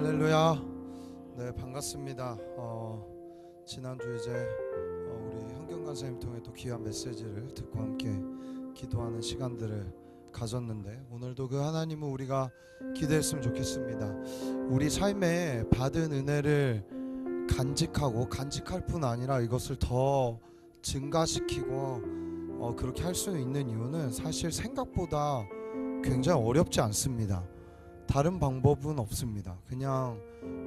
할렐루야. 네, 반갑습니다. 지난주 이제 우리 현경 간사님 통해 또 귀한 메시지를 듣고 함께 기도하는 시간들을 가졌는데, 오늘도 그 하나님은 우리가 기대했으면 좋겠습니다. 우리 삶에 받은 은혜를 간직할 뿐 아니라 이것을 더 증가시키고 그렇게 할 수 있는 이유는 사실 생각보다 굉장히 어렵지 않습니다. 다른 방법은 없습니다. 그냥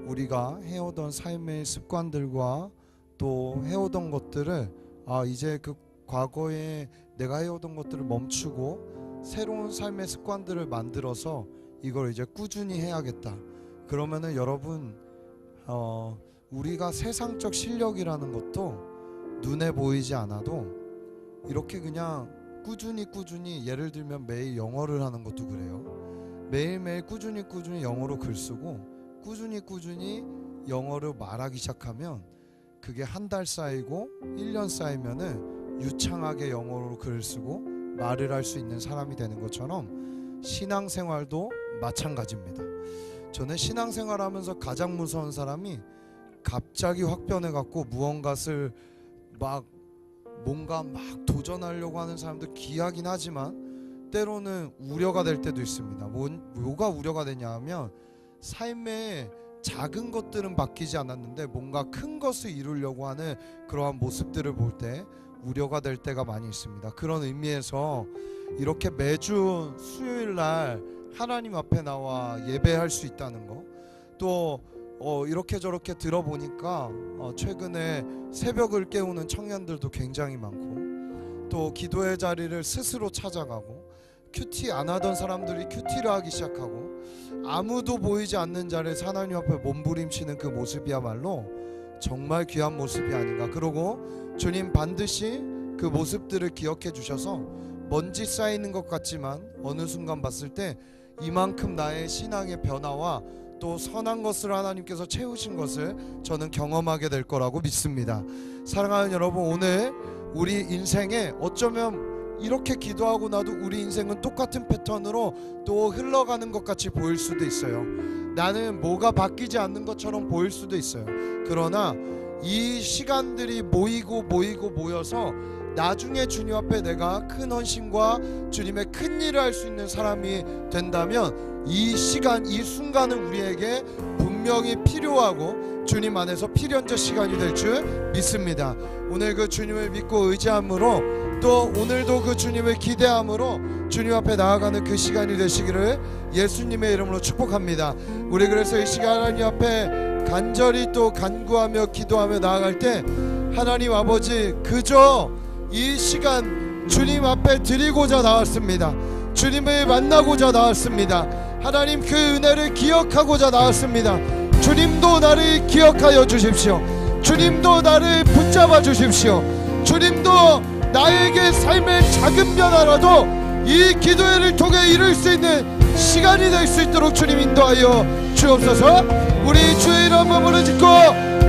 우리가 해오던 삶의 습관들과 또 해오던 것들을 이제 그 과거에 내가 해오던 것들을 멈추고 새로운 삶의 습관들을 만들어서 이걸 이제 꾸준히 해야겠다. 그러면은 여러분 우리가 세상적 실력이라는 것도 눈에 보이지 않아도 이렇게 그냥 꾸준히 예를 들면 매일 영어를 하는 것도 그래요. 매일매일 꾸준히 영어로 글 쓰고 꾸준히 영어를 말하기 시작하면 그게 한 달 쌓이고 1년 쌓이면은 유창하게 영어로 글을 쓰고 말을 할 수 있는 사람이 되는 것처럼 신앙생활도 마찬가지입니다. 저는 신앙생활하면서 가장 무서운 사람이 갑자기 확 변해갖고 무언가를 뭔가 도전하려고 하는 사람들 귀하긴 하지만 때로는 우려가 될 때도 있습니다. 뭐가 우려가 되냐 하면 삶의 작은 것들은 바뀌지 않았는데 뭔가 큰 것을 이루려고 하는 그러한 모습들을 볼 때 우려가 될 때가 많이 있습니다. 그런 의미에서 이렇게 매주 수요일날 하나님 앞에 나와 예배할 수 있다는 거, 또 이렇게 저렇게 들어보니까 최근에 새벽을 깨우는 청년들도 굉장히 많고, 또 기도의 자리를 스스로 찾아가고, 큐티 안 하던 사람들이 큐티를 하기 시작하고, 아무도 보이지 않는 자리에서 하나님 앞에 몸부림치는 그 모습이야말로 정말 귀한 모습이 아닌가. 그리고 주님 반드시 그 모습들을 기억해 주셔서 먼지 쌓이는 것 같지만 어느 순간 봤을 때 이만큼 나의 신앙의 변화와 또 선한 것을 하나님께서 채우신 것을 저는 경험하게 될 거라고 믿습니다. 사랑하는 여러분, 오늘 우리 인생에 어쩌면 이렇게 기도하고 나도 우리 인생은 똑같은 패턴으로 또 흘러가는 것 같이 보일 수도 있어요. 나는 뭐가 바뀌지 않는 것처럼 보일 수도 있어요. 그러나 이 시간들이 모여서 나중에 주님 앞에 내가 큰 헌신과 주님의 큰 일을 할 수 있는 사람이 된다면 이 시간, 이 순간은 우리에게 분명히 필요하고 주님 안에서 필연적 시간이 될 줄 믿습니다. 오늘 그 주님을 믿고 의지함으로, 또 오늘도 그 주님을 기대함으로 주님 앞에 나아가는 그 시간이 되시기를 예수님의 이름으로 축복합니다. 우리 그래서 이 시간 하나님 앞에 간절히 또 간구하며 기도하며 나아갈 때 하나님 아버지, 그저 이 시간 주님 앞에 드리고자 나왔습니다. 주님을 만나고자 나왔습니다. 하나님 그 은혜를 기억하고자 나왔습니다. 주님도 나를 기억하여 주십시오. 주님도 나를 붙잡아 주십시오. 주님도 나에게 삶의 작은 변화라도 이 기도회를 통해 이룰 수 있는 시간이 될 수 있도록 주님 인도하여 주옵소서. 우리 주의 이름 한번 짓고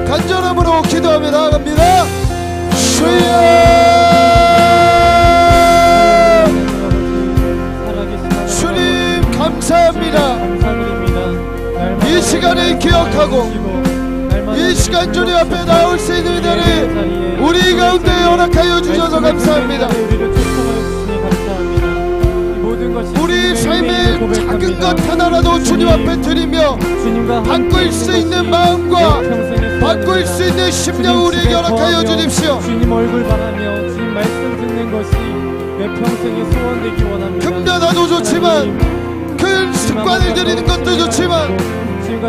간절함으로 기도하며 나아갑니다. 주여, 주님 감사합니다. 이 시간을 기억하고 이 시간 주님 앞에 나올 수 있는 은혜를 우리 가운데 허락하여 주셔서 감사합니다. 우리 삶의 작은 것 하나라도 주님 앞에 드리며 바꿀 수 있는 마음과 바꿀 수 있는 심령 우리에게 허락하여 주십시오. 주님 얼굴 바라며 주님 말씀 듣는 것이 내 평생의 소원 되기 원합니다. 금전화도 좋지만 큰 습관을 들이는 것도 좋지만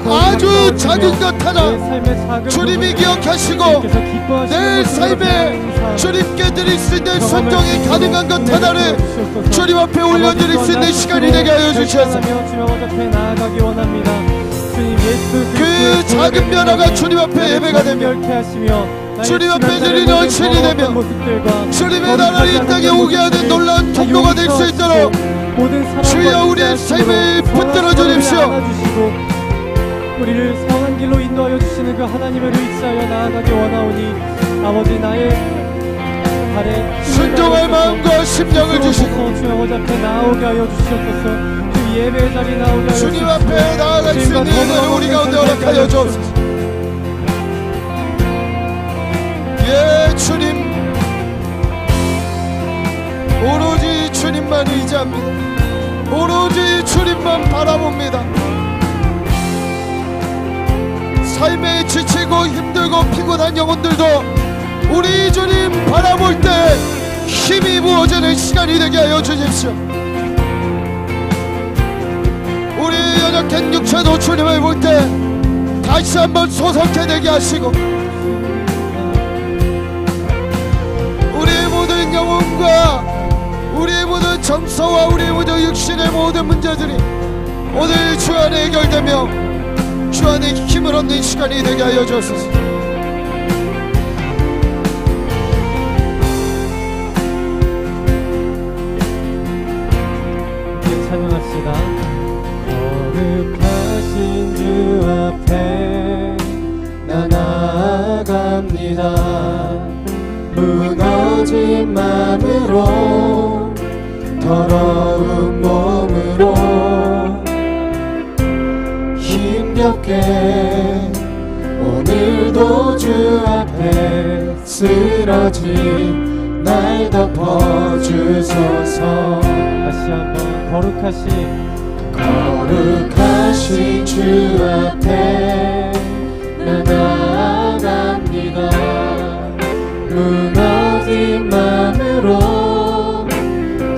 아주 작은 것 하나 주님이 기억하시고 내 삶에 주님께 드릴 수 있는 선정이 가능한 것 하나를 주님 앞에 올려드릴 수 있는 시간이 되게 하여 주셔서 그 작은 변화가 주님 앞에 예배가 되면, 주님 앞에 드리는 헌신이 되면 주님의 나라를 이 땅에 오게 하는 놀라운 통로가 될 수 있도록 주여 우리의 삶을 붙들어 주십시오. 우리를 성한 길로 인도하여 주시는 그 하나님을 의지하여 나아가기 원하오니 아버지, 나의 발에 순종할 마음과 심령을 주시고 주여 앞에 나오게 하여 주시옵소서. 주 예배 자리 나오게 하여 주님 주시고 앞에 나아갈 수 있는 은혜를 우리 가운데 허락하여 주옵소서. 예, 주님, 오로지 주님만 의지합니다. 오로지 주님만 바라봅니다. 삶에 지치고 힘들고 피곤한 영혼들도 우리 주님 바라볼 때 힘이 부어지는 시간이 되게 하여 주십시오. 우리 연약한 육체도 주님을 볼 때 다시 한번 소성케 되게 하시고, 우리의 모든 영혼과 우리의 모든 정서와 우리의 모든 육신의 모든 문제들이 오늘 주 안에 해결되며 주 안에 힘을 얻는 시간이 되게 하여 주옵소서. 함께 찬양합시다. 거룩하신 주 앞에 나 나아갑니다. 무너진 마음으로 더러운 몸으로 힘겹게 오늘도 주 앞에 쓰러진 날 덮어주소서. 다시 한번 거룩하신 주 앞에 나 나아갑니다. 무너진 마음으로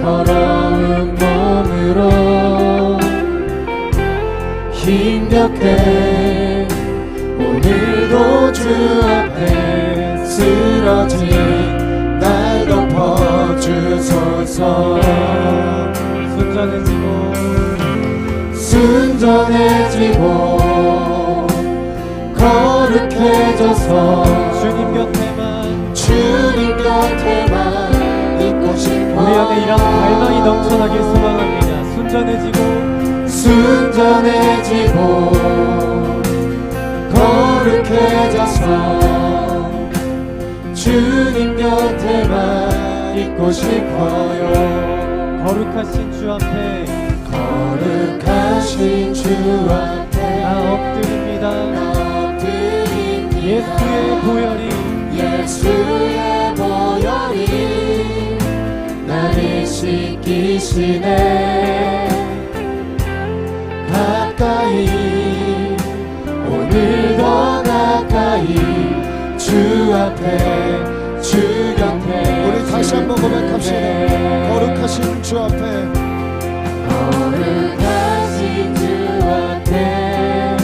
더러운 몸으로 힘겹게 오늘도 주 앞에 쓰러진 날 덮어주소서. 순전해지고 거룩해져서 주님 곁에만 있고 싶어. 우리 안에 이런 갈망이 넘쳐나길 소망합니다. 순전해지고 거룩해져서 주님 곁에만 있고 싶어요. 거룩하신 주 앞에 나 엎드립니다. 예수의 보혈이 나를 씻기시네. 가까이 오늘도 가까이 주 앞에 주 곁에. 우리 다시 한번 고백합시다. 거룩하신 주 앞에, 거룩하신 주 앞에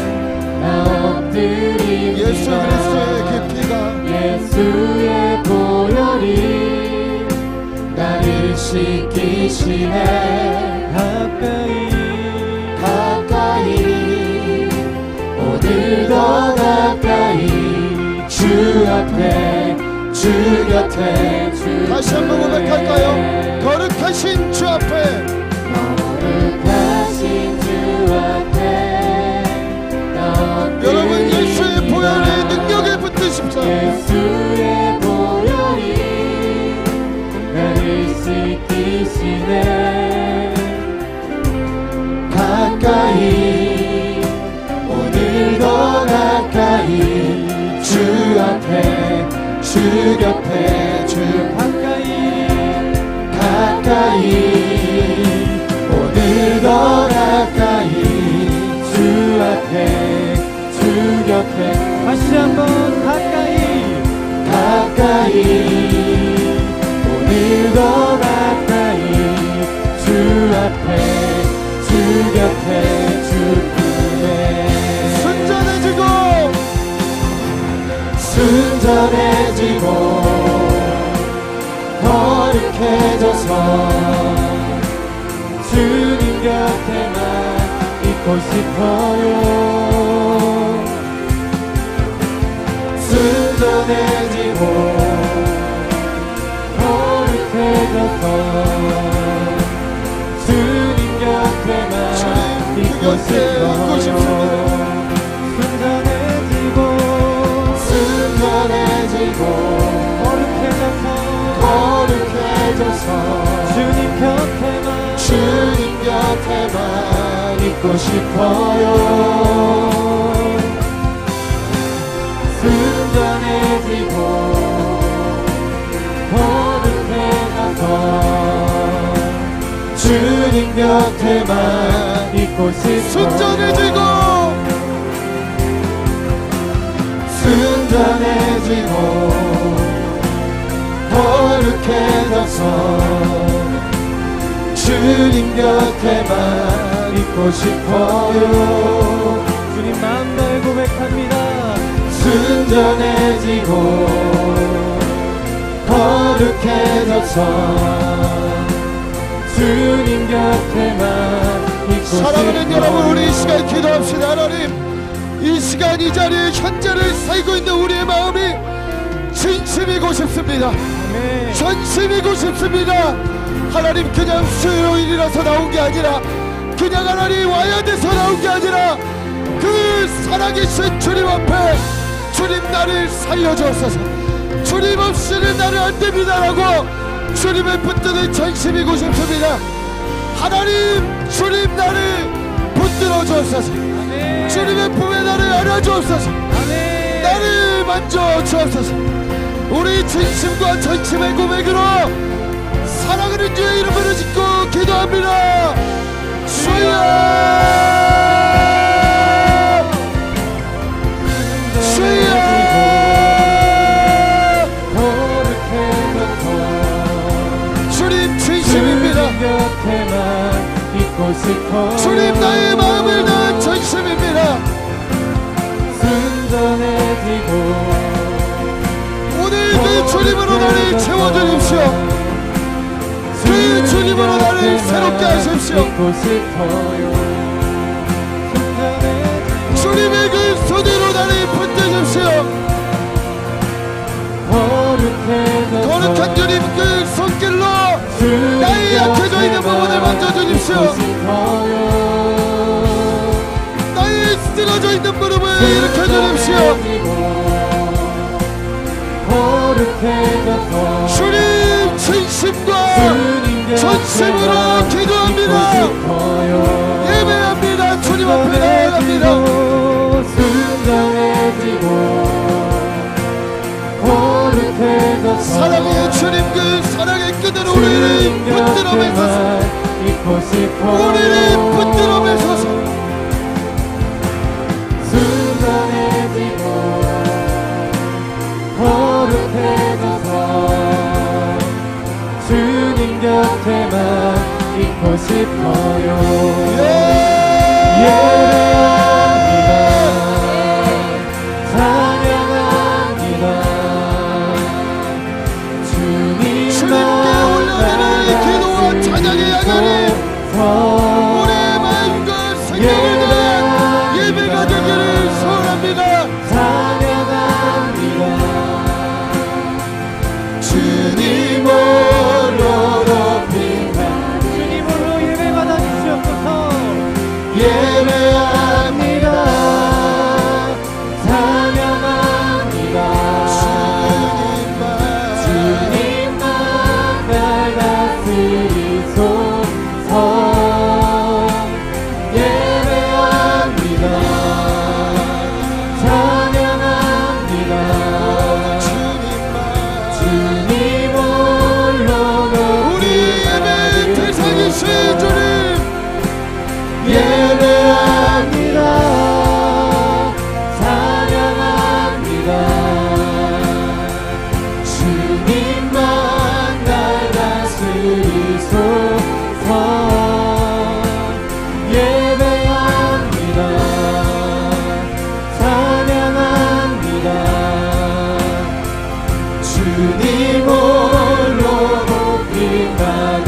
나 엎드립니다. 예수 그리스도의 그 피가, 예수의 보혈이 나를 씻기시네. 가까이 오늘도 가까이 주 앞에 주 곁에. 다시 한번 고백할까요? 거룩하신 주 앞에, 여러분 예수의 보혈의 능력에 붙드십시오. 예수의 보혈이 나를 씻기시네. 가까이 오늘도 가까이 주 앞에 주 곁에. 가까이 오늘도 가까이 주 앞에 주 곁에. 다시 한번 가까이 오늘도 가까이 주 앞에 주 곁에 주 품에. 순전해지고 거룩해져서 주님 곁에만 있고 싶어요. 순전해지고 거룩해져서 주님 곁에만 있고 싶어요. 순전해지고 거룩해져서 주님 곁에만 잊고 싶어요. 순전해지고 거룩해져서 주님 곁에만 있고 싶어요. 순전해지고 순전해지고 거룩해져서 주님 곁에만 있고 싶어요. 주님 마음 다해 고백합니다. 순전해지고 거룩해져서 주님 곁에만 있고 사랑하는 싶어요. 여러분, 우리 이 시간 기도합시다. 하나님, 이 시간 이 자리에 현재를 살고 있는 우리의 마음이 진심이고 싶습니다. 아멘. 전심이고 싶습니다. 하나님, 그냥 수요일이라서 나온 게 아니라, 그냥 하나님 와야 돼서 나온 게 아니라, 그 살아계신 주님 앞에 주님 나를 살려주옵소서, 주님 없이는 나를 안 됩니다라고 주님의 붙드는 전심이고 싶습니다. 하나님, 주님 나를 붙들어 주옵소서, 주님의 품에 나를 안아주옵소서, 나를 만져 주옵소서. 우리 진심과 전심의 고백으로 사랑하는 주의 이름으로 짓고 기도합니다. 주여, 주여. 주님 진심입니다. 주님 나의 마음을 다한 전심입니다. 순전해지고 오늘 그 주님으로 나를 채워주십시오. 그 주님으로 나를 새롭게 하십시오. 주님의 그 손으로 나를 붙드십시오. 거룩한 주님 그 손길로 나의 약해져 있는 부분을 만져주십시오. 나의 쓰러져 있는 무릎을 일으켜주십시오. 주님 진심과 전심으로 기도합니다. 예배합니다. 주님 앞에 나아갑니다. 사랑의 주님 그 사랑의 끈으로 우리를 붙들어 매소서, 우리를 붙들어 매소서. 순전해지고 거룩해져서 주님 곁에만 있고 싶어요. 예배합니다. 찬양합니다. 주님께 올려드릴 기도와 찬양의 야간이 우리의 마음과 생명을 다한 예배가 되기를 소원합니다. 찬양합니다. 주님으로 높이다. 주님으로 예배받아 주시옵소서. 예배합니다. 찬양합니다. 주님만 날 다스리소서. 예배합니다. 찬양합니다. 주님 홀로 우리 예배 대상이신 주님, 예배합니다. 찬양합니다. 주님만 날 다스리소서. 예배합니다. 찬양합니다. 주님 홀로 높임 받으.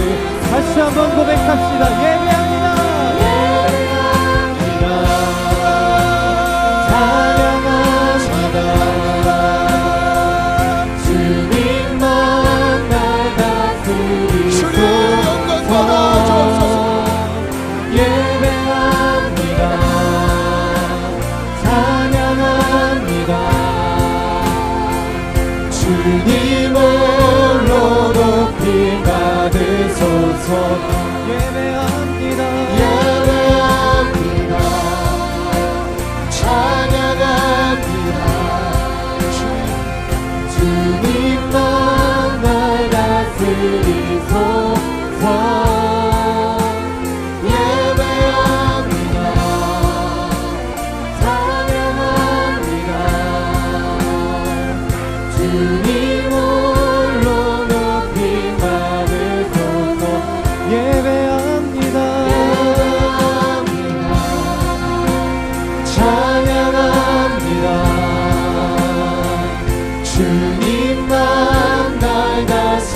다시 한번 고백합시다. 예배합니다. 찬양합니다. 주님만 날 주님 영광 받아 주옵소서. 다스리소서. 예배합니다. 찬양합니다. 주님 홀로 높임 받으소서. 예배합니다. 예배합니다.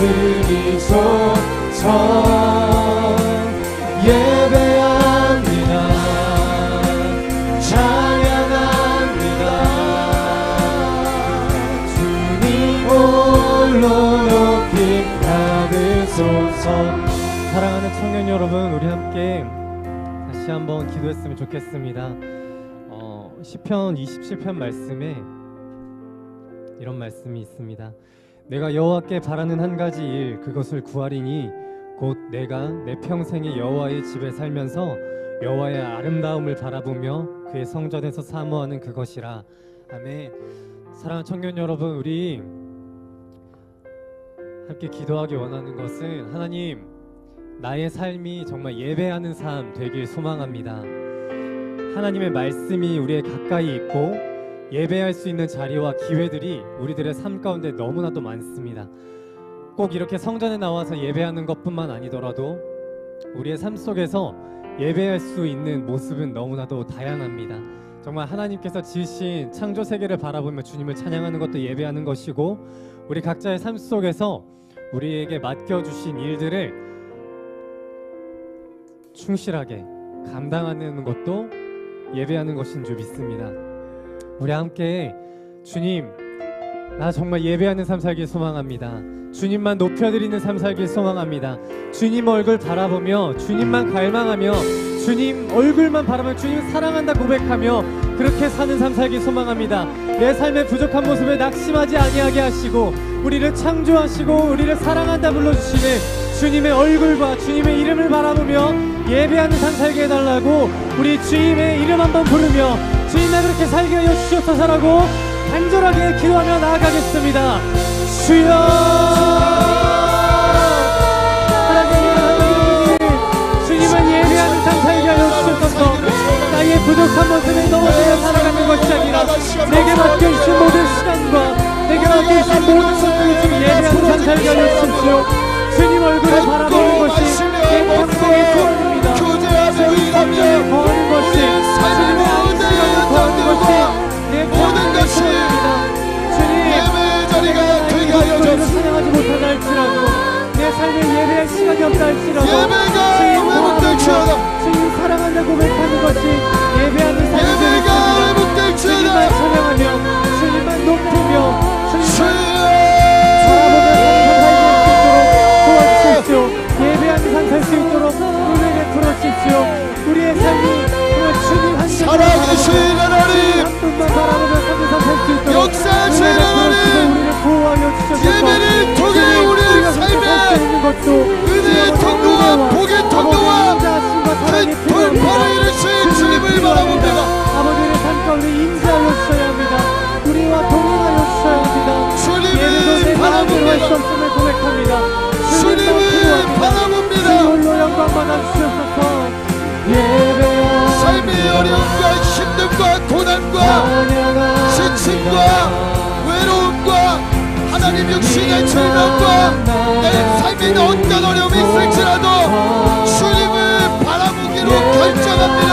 다스리소서. 예배합니다. 찬양합니다. 주님 홀로 높임 받으소서. 사랑하는 청년 여러분, 우리 함께 다시 한번 기도했으면 좋겠습니다. 시편 27편 말씀에 이런 말씀이 있습니다. 내가 여호와께 바라는 한 가지 일, 그것을 구하리니 곧 내가 내 평생에 여호와의 집에 살면서 여호와의 아름다움을 바라보며 그의 성전에서 사모하는 그것이라. 아멘. 사랑하는 청년 여러분, 우리 함께 기도하기 원하는 것은, 하나님, 나의 삶이 정말 예배하는 삶 되길 소망합니다. 하나님의 말씀이 우리의 가까이 있고 예배할 수 있는 자리와 기회들이 우리들의 삶 가운데 너무나도 많습니다. 꼭 이렇게 성전에 나와서 예배하는 것뿐만 아니더라도 우리의 삶 속에서 예배할 수 있는 모습은 너무나도 다양합니다. 정말 하나님께서 지으신 창조 세계를 바라보며 주님을 찬양하는 것도 예배하는 것이고, 우리 각자의 삶 속에서 우리에게 맡겨주신 일들을 충실하게 감당하는 것도 예배하는 것인 줄 믿습니다. 우리 함께 주님, 나 정말 예배하는 삶 살길 소망합니다. 주님만 높여드리는 삶 살길 소망합니다. 주님 얼굴 바라보며 주님만 갈망하며 주님 얼굴만 바라보며 주님 사랑한다 고백하며 그렇게 사는 삶 살길 소망합니다. 내 삶의 부족한 모습에 낙심하지 아니하게 하시고 우리를 창조하시고 우리를 사랑한다 불러주시는 주님의 얼굴과 주님의 이름을 바라보며 예배하는 삶 살게 해달라고 우리 주님의 이름 한번 부르며 주님 나 그렇게 살게 하여 주시옵소서라고 간절하게 기도하며 나아가겠습니다. 주여, 하나님, 주님은 예배하는 삶 살게 하여 주시옵소서. 나의 부족한 모습에 넘어지며 살아가는 것이 아니라 내게 맡겨주신 모든 시간과 내게 맡겨주신 모든 것들을 지금 예배하는 삶 살게 하여 주십시오. 주님 얼굴을 바라보는 것이 내 평생의 소원입니다. 주님 성전에 거하는 것이, 주님의 안식년에 거하는 것이 내 평생의 소원입니다. 주님, 예배의 자리가 되게 하여 주옵소서. 찬양하지 못하다 할지라도 내 삶에 예배할 시간이 없다 할지라도 주님 구하며 주님 사랑한다 고백하는 것이 예배하는 삶이 되겠습니다. 주님만 찬양하며 주님만 높이며 주님만 예배하는 삶 살 수 있도록 우리에게 풀어주십시오. 우리의 삶이 정말 주님 한 살아계신 하나님, 한 분만 바라보며 삶을 살 수 있도록 역사하신 하나님, 우리를 보호하여 주셔서 예배를 통해 우리의 삶에 은혜의 통로와 복의 통로와 그 돌파를 이루신 주님을 바라봅니다. 아버지의 삶 가운데 임재하여 주셔야 합니다. 우리와 동행하여 주셔야 합니다. 주님을 바라봅니다. 할 수 없음을 고백합니다. 주님을 바라봅니다. 주님으로 영광 받아주셔서 예배하옵니다. 삶의 어려움과 힘듦과 고난과 지침과 외로움과 하나님 육신의 질병과 내 삶에 어떤 어려움이 있을지라도 주님을 바라보기로 결정합니다.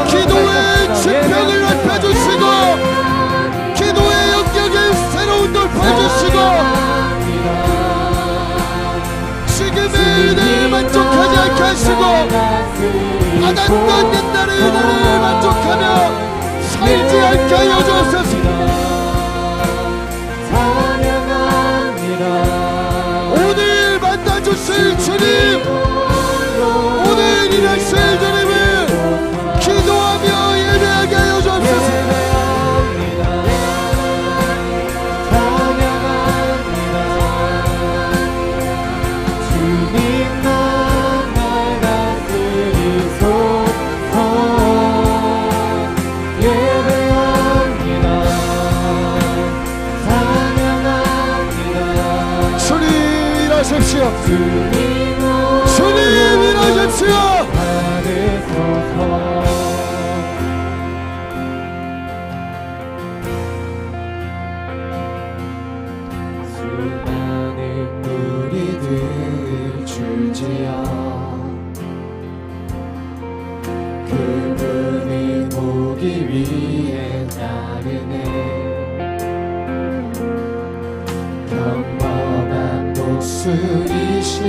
기도의 지평을 넓혀주시고 기도의 영역에 새로운 돌파해주시고 지금의 은혜를 만족하지 않게 하시고 받았던 옛날의 은혜를 만족하며 살지 않게 하여 주옵소서. 오늘 만나주실 주님, 오늘 일하실 주님을 기도하며 예배하게 하여 주옵소서. 주님만 날 다스리소서. 주님 일하십시오. 수많은 무리들 줄지어 그분을 보기 위해 따르네. 평범한 목수이신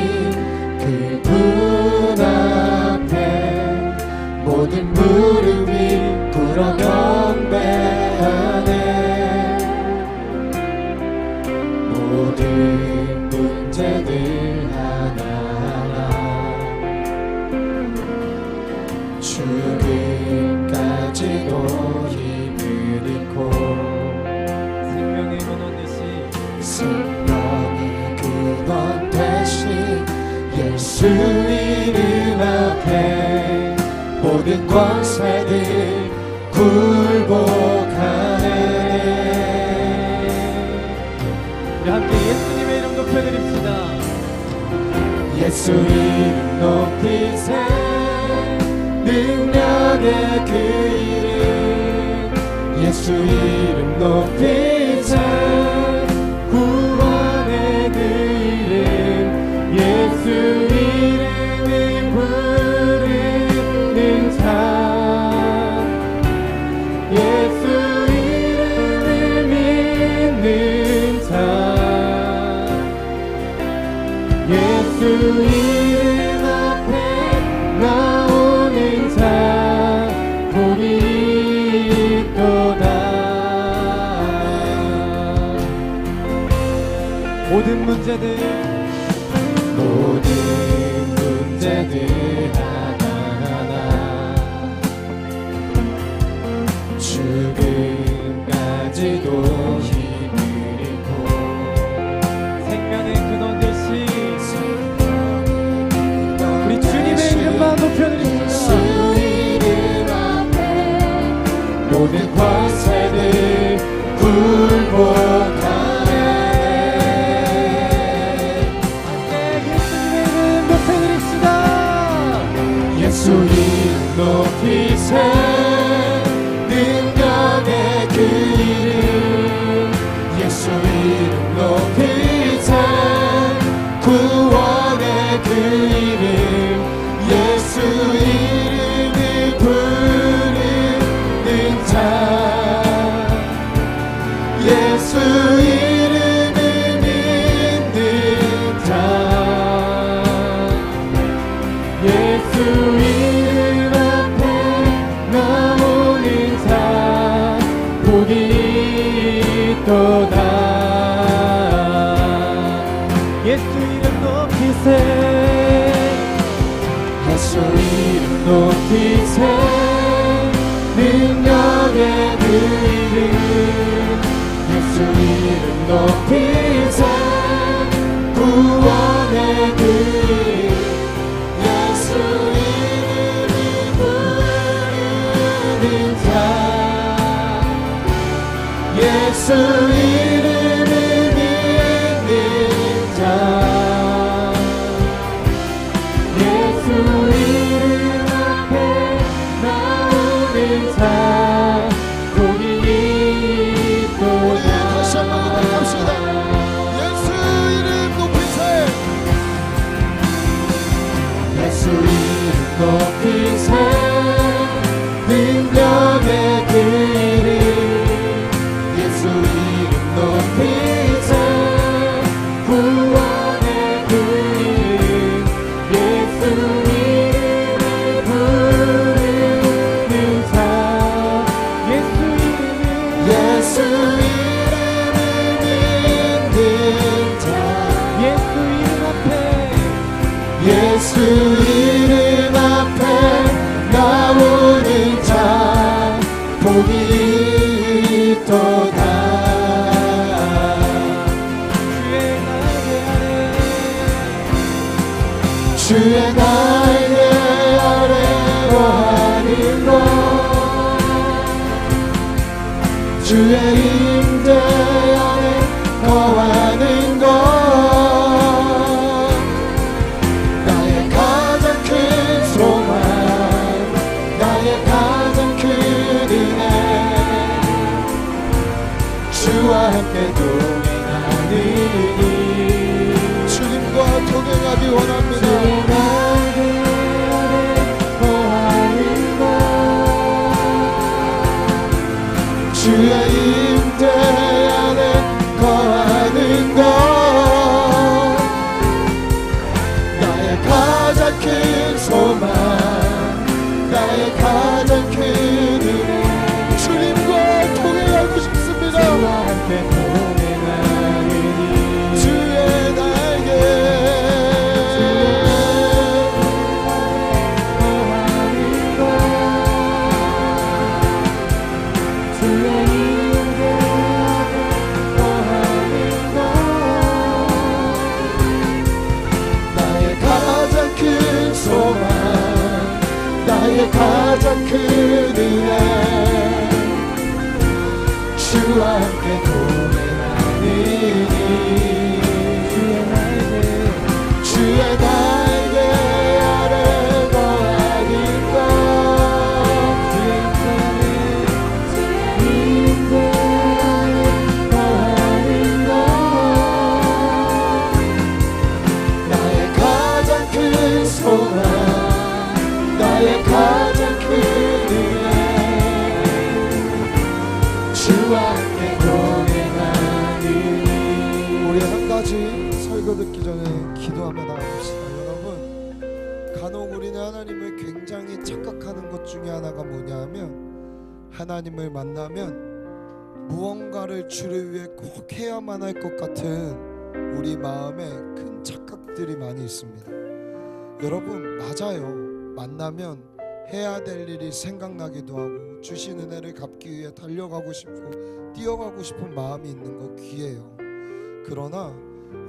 그분 앞에 모든 무릎이 꿇어 경배하네. 모든 문제들 하나하나 죽음까지도 힘을 잃고 생명의 근원 대신 예수 이름 앞에 모든 권세들 굴복하네. 우리 함께 예수님의 이름 높여드립시다. 예수 이름 높이세. 능력의 그 이름 예수 이름 높이세. 구원의 그 이름 예수 이름을 부르는 자 예수 이름을 믿는 자 예수 이름 앞에 나오는 자 복이 있도다. 모든 문제들 하나하나 죽음까지도 힘을 잃고 생명의 근원 되신 우리 주님의 이름만 높여드립시다. 모든 권세들 굴복하네. 예수 이름 높이세. 능력의 그 이름 예수 이름 높이세. 구원의 그 이름 예수 이름을 부르는 자 예수 이름을 믿는 자 예수 이름 앞에 나오는 자 복이 있도다. 예수 이름 높이세. 예수 이름 높이세. 능력의 그 이름 예수 이름 높이세. 구원의 그 이름 예수 이름을 부르는 자 예수 이름을 믿는 자 예수 이름 앞에 나오는 자 복이 있도다. 다시 한번 고백합시다. 예수 이름 높이세. 예수 이름 높이세. 능력의 그 이름 예수 이름 높이세. 구원의 그 이름 예수 이름을 부르는 자 예수 이름을 믿는 자 예수 이름 앞에 예수 이름 앞에 나오는 자 복이 있도다. 주의 날개 아래 거하는 것 주의 임재 안에 거하는 것 주와 함께 동행하리니 주님과 동행하기 원합니다. 주의 임재 안에 거하는 것 나의 가장 큰 소망 나의 가장 큰 은혜 주님과 동행하고 싶습니다. 주와 함께 동행하리니 주의 날개 나의 가장 큰 은혜 주와 함께 동행하리니 주의 날개 아래 거하는 것 주의 임재 안에 거하는 것 나의 가장 큰 소망 나의 가장 큰 은혜 주와 함께 동행하니 우리 한 가지 설교 듣기 전에 기도하며 나갑시다. 여러분 간혹 우리는 하나님을 굉장히 착각하는 것 중에 하나가 뭐냐 하면 하나님을 만나면 무언가를 주를 위해 꼭 해야만 할 것 같은 우리 마음에 큰 착각들이 많이 있습니다. 여러분 맞아요. 만나면 해야 될 일이 생각나기도 하고 주신 은혜를 갚기 위해 달려가고 싶고 뛰어가고 싶은 마음이 있는 거 귀해요. 그러나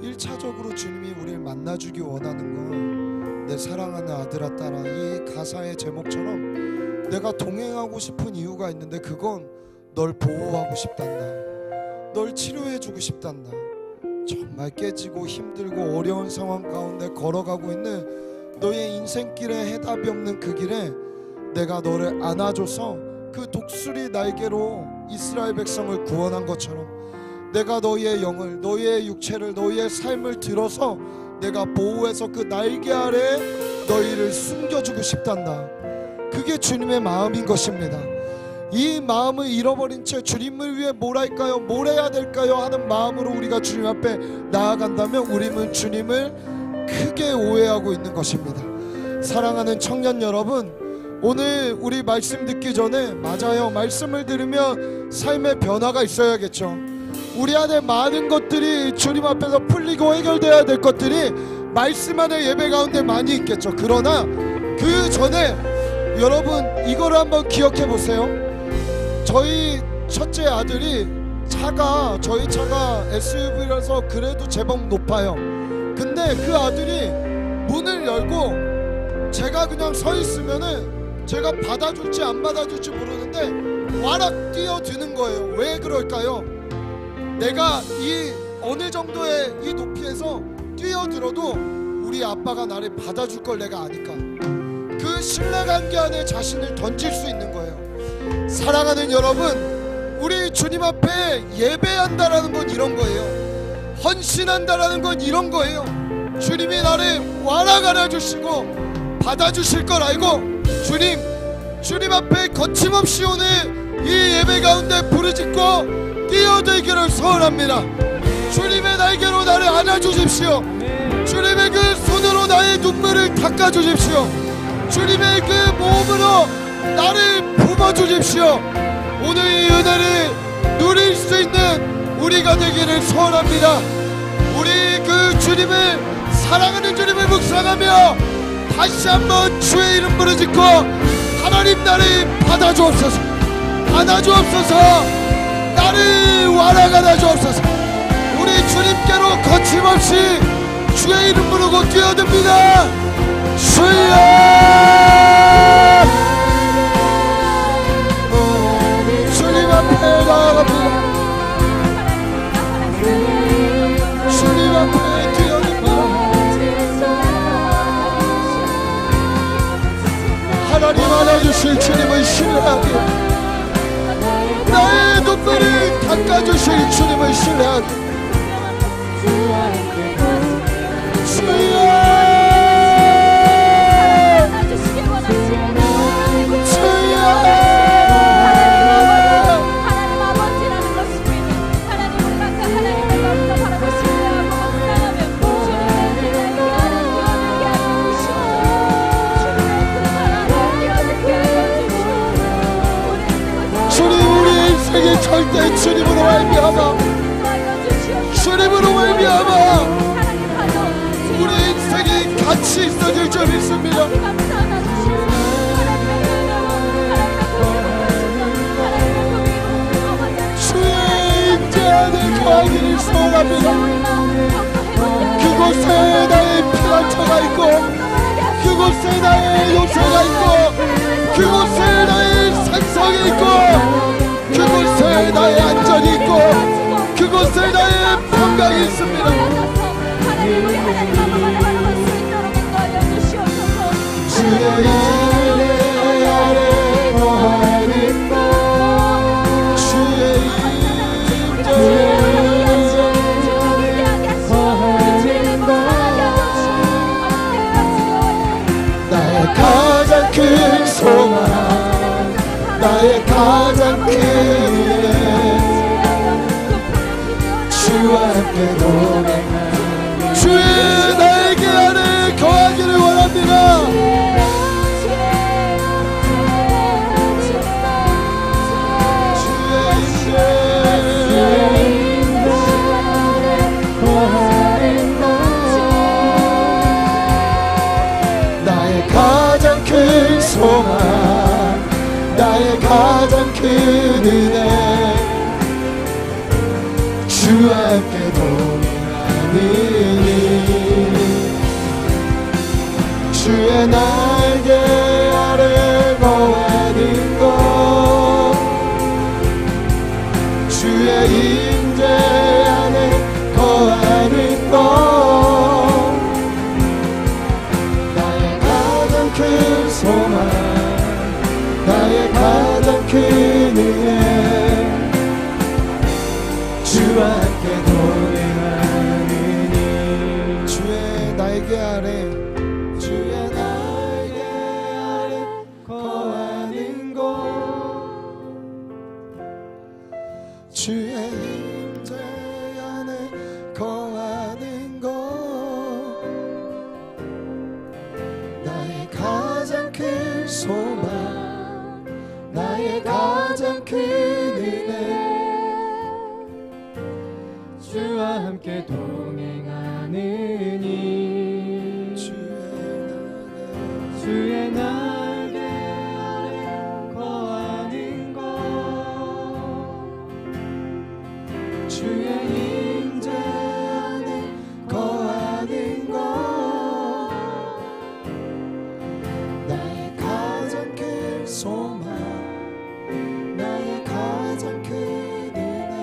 1차적으로 주님이 우리를 만나주기 원하는 건 내 사랑하는 아들아 딸아 이 가사의 제목처럼 내가 동행하고 싶은 이유가 있는데 그건 널 보호하고 싶단다. 널 치료해주고 싶단다. 정말 깨지고 힘들고 어려운 상황 가운데 걸어가고 있는 너의 인생길에 해답이 없는 그 길에 내가 너를 안아줘서 그 독수리 날개로 이스라엘 백성을 구원한 것처럼 내가 너희의 영을 너희의 육체를 너희의 삶을 들어서 내가 보호해서 그 날개 아래 너희를 숨겨주고 싶단다. 그게 주님의 마음인 것입니다. 이 마음을 잃어버린 채 주님을 위해 뭘 할까요? 뭘 해야 될까요? 하는 마음으로 우리가 주님 앞에 나아간다면 우리는 주님을 크게 오해하고 있는 것입니다. 사랑하는 청년 여러분, 오늘 우리 말씀 듣기 전에 맞아요. 말씀을 들으면 삶의 변화가 있어야겠죠. 우리 안에 많은 것들이 주님 앞에서 풀리고 해결돼야 될 것들이 말씀 안에 예배 가운데 많이 있겠죠. 그러나 그 전에 여러분 이거를 한번 기억해 보세요. 저희 첫째 아들이 저희 차가 SUV라서 그래도 제법 높아요. 근데 그 아들이 문을 열고 제가 그냥 서 있으면은 제가 받아줄지 안 받아줄지 모르는데 와락 뛰어드는 거예요. 왜 그럴까요? 내가 이 어느 정도의 이 높이에서 뛰어들어도 우리 아빠가 나를 받아줄 걸 내가 아니까 그 신뢰관계 안에 자신을 던질 수 있는 거예요. 사랑하는 여러분, 우리 주님 앞에 예배한다라는 건 이런 거예요. 헌신한다라는 건 이런 거예요. 주님이 나를 와락 안아주시고 받아주실 걸 알고 주님 앞에 거침없이 오늘 이 예배 가운데 부르짖고 뛰어들기를 소원합니다. 주님의 날개로 나를 안아주십시오. 주님의 그 손으로 나의 눈물을 닦아주십시오. 주님의 그 몸으로 나를 품어주십시오. 오늘 이 은혜를 누릴 수 있는 우리가 되기를 소원합니다. 우리 그 주님을 사랑하는 주님을 묵상하며 다시 한번 주의 이름 부르짖고 하나님 나를 받아주옵소서, 안아주옵소서, 나를 와라가다 주옵소서. 우리 주님께로 거침없이 주의 이름 부르고 뛰어듭니다. 주여, 주님 앞에 나아갑니다. 주님 앞에 뛰어듭니다. 하나님 안아주실 주님을 신뢰하게 나의 눈물을 닦아주실 주님 절대 주님으로 말미암아 주님으로 말미암아 우리 인생이 같이 있어질 줄 믿습니다. 주의 임재 안에 거하기를 소원합니다. 그곳에 나의 피난처가 있고 그곳에 나의 요새가 있고 그곳에 나의 생성이 있고 그곳에 나의 안전이 있고 그곳에 나의 평강이 있습니다. 주의 임재 아래 거하는 곳 주의 임재 거하는 곳 나의 가장 큰 소망 나의 가장 큰 은혜 주와 함께 동행하는 주의 나에게 안에 거하기를 원합니다. 주의 임재 거하는 곳 나의 가장 큰 소망 나의 가장 큰 은혜 주와 함께 동행하느니 주의 날개 아래 거하는 곳 주의 임재 안에 거하는 곳 나의 가장 큰 소망 나의 가장 큰 은혜 주와 함께 동행하느니 주의 날개 아래 주의 날개 아래 거하는 곳 주의 임재 안에 거하는 곳 나의 가장 큰 소망 나의 가장 큰 은혜 주와 함께 동행하느니 주의 날개 아래 거하는 곳 주의 임재 안에 거하는 곳 나의 가장 큰 소망 나의 가장 큰 은혜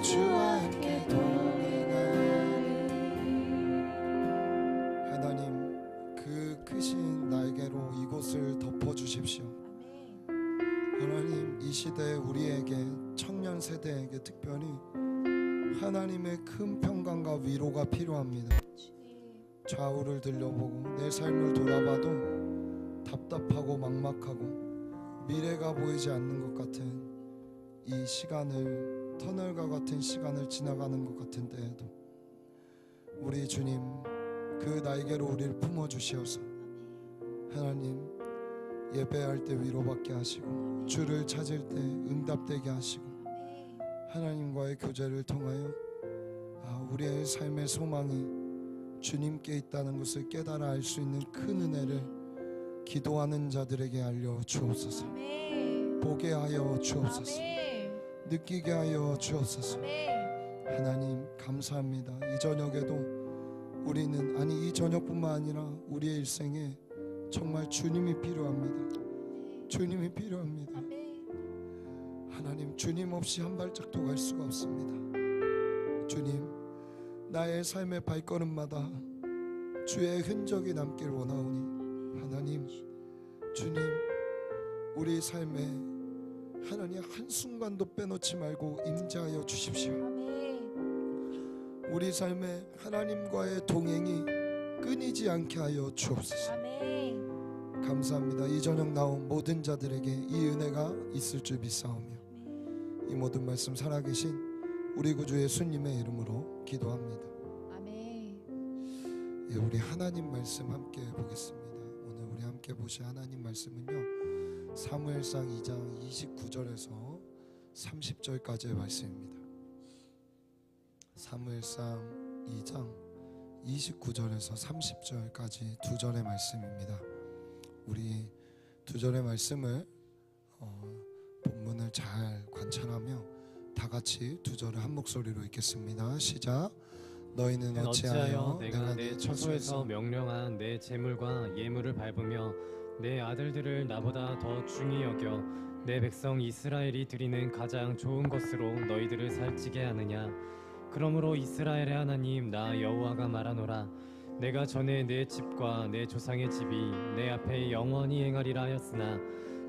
주와 함께 동행하니 하나님 그 크신 날개로 이곳을 덮어주십시오. 하나님 이 시대에 우리에게 청년 세대에게 특별히 하나님의 큰 평강과 위로가 필요합니다. 좌우를 들려보고 내 삶을 돌아봐도 답답하고 막막하고 미래가 보이지 않는 것 같은 이 시간을 터널과 같은 시간을 지나가는 것 같은 때에도 우리 주님 그 날개로 우리를 품어주시어서 하나님 예배할 때 위로받게 하시고 주를 찾을 때 응답되게 하시고 하나님과의 교제를 통하여 우리의 삶의 소망이 주님께 있다는 것을 깨달아 알 수 있는 큰 은혜를 기도하는 자들에게 알려 주옵소서. 보게 하여 주옵소서. 느끼게 하여 주옵소서. 하나님 감사합니다. 이 저녁에도 우리는 이 저녁뿐만 아니라 우리의 일생에 정말 주님이 필요합니다. 주님이 필요합니다. 하나님 주님 없이 한 발짝도 갈 수가 없습니다. 주님 나의 삶의 발걸음마다 주의 흔적이 남길 원하오니 하나님 주님 우리 삶에 하나님 한순간도 빼놓지 말고 임재하여 주십시오. 아멘. 우리 삶에 하나님과의 동행이 끊이지 않게 하여 주옵소서. 아멘. 감사합니다. 이 저녁 나온 모든 자들에게 이 은혜가 있을 줄 믿사오며 이 모든 말씀 살아계신 우리 구주 예수님의 이름으로 기도합니다. 아멘. 예, 우리 하나님 말씀 함께 보겠습니다. 오늘 우리 함께 보실 하나님 말씀은요, 사무엘상 2장 29절에서 30절까지의 말씀입니다. 사무엘상 2장 29절에서 30절까지 두 절의 말씀입니다. 우리 두 절의 말씀을 본문을 잘 관찰하며 다 같이 두 절을 한 목소리로 읽겠습니다. 시작. 너희는 어찌하여 내가 내 처소에서 명령한 내 재물과 예물을 밟으며 내 아들들을 나보다 더 중히 여겨 내 백성 이스라엘이 드리는 가장 좋은 것으로 너희들을 살찌게 하느냐. 그러므로 이스라엘의 하나님 나 여호와가 말하노라. 내가 전에 내 집과 내 조상의 집이 내 앞에 영원히 행하리라 하였으나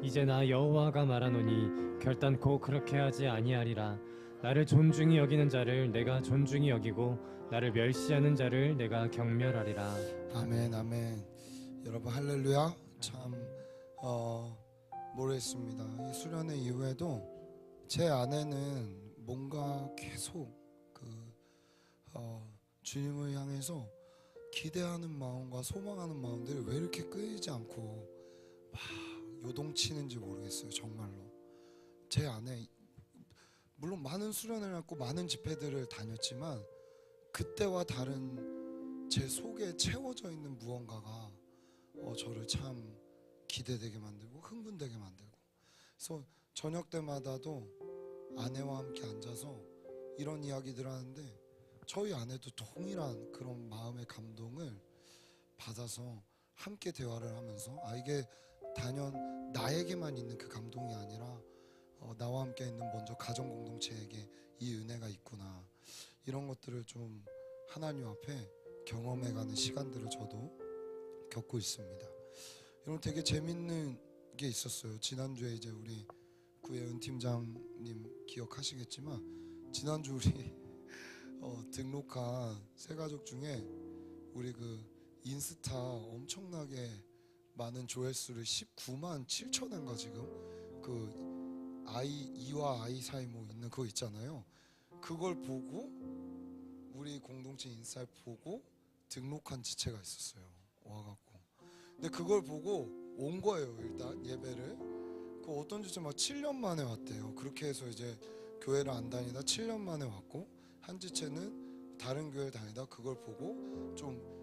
이제 나 여호와가 말하노니 결단코 그렇게 하지 아니하리라. 나를 존중히 여기는 자를 내가 존중히 여기고 나를 멸시하는 자를 내가 경멸하리라. 아멘, 아멘. 여러분 할렐루야. 참 모르겠습니다. 이 수련회 이후에도 제 안에는 뭔가 계속 주님을 향해서 기대하는 마음과 소망하는 마음들이 왜 이렇게 끊이지 않고 막 요동치는지 모르겠어요. 정말로 제 안에 물론 많은 수련회를 했고 많은 집회들을 다녔지만 그때와 다른 제 속에 채워져 있는 무언가가 저를 참 기대되게 만들고 흥분되게 만들고, 그래서 저녁 때마다도 아내와 함께 앉아서 이런 이야기들을 하는데 저희 아내도 동일한 그런 마음의 감동을 받아서 함께 대화를 하면서 이게 단연 나에게만 있는 그 감동이 아니라 나와 함께 있는 먼저 가정 공동체에게 이 은혜가 있구나, 이런 것들을 좀 하나님 앞에 경험해가는 시간들을 저도 겪고 있습니다. 여러분 되게 재밌는 게 있었어요. 지난주에 이제 우리 구혜은 팀장님 기억하시겠지만 지난주 우리 등록한 세 가족 중에 우리 그 인스타 엄청나게 많은 조회수를 19만 7천인가 지금 그 이와 아이 사이 뭐 있는 그거 있잖아요. 그걸 보고 우리 공동체 인사를 보고 등록한 지체가 있었어요. 와갖고 근데 그걸 보고 온 거예요. 일단 예배를 그 어떤 지체 막 7년 만에 왔대요. 그렇게 해서 이제 교회를 안 다니다 7년 만에 왔고, 한 지체는 다른 교회 다니다 그걸 보고 좀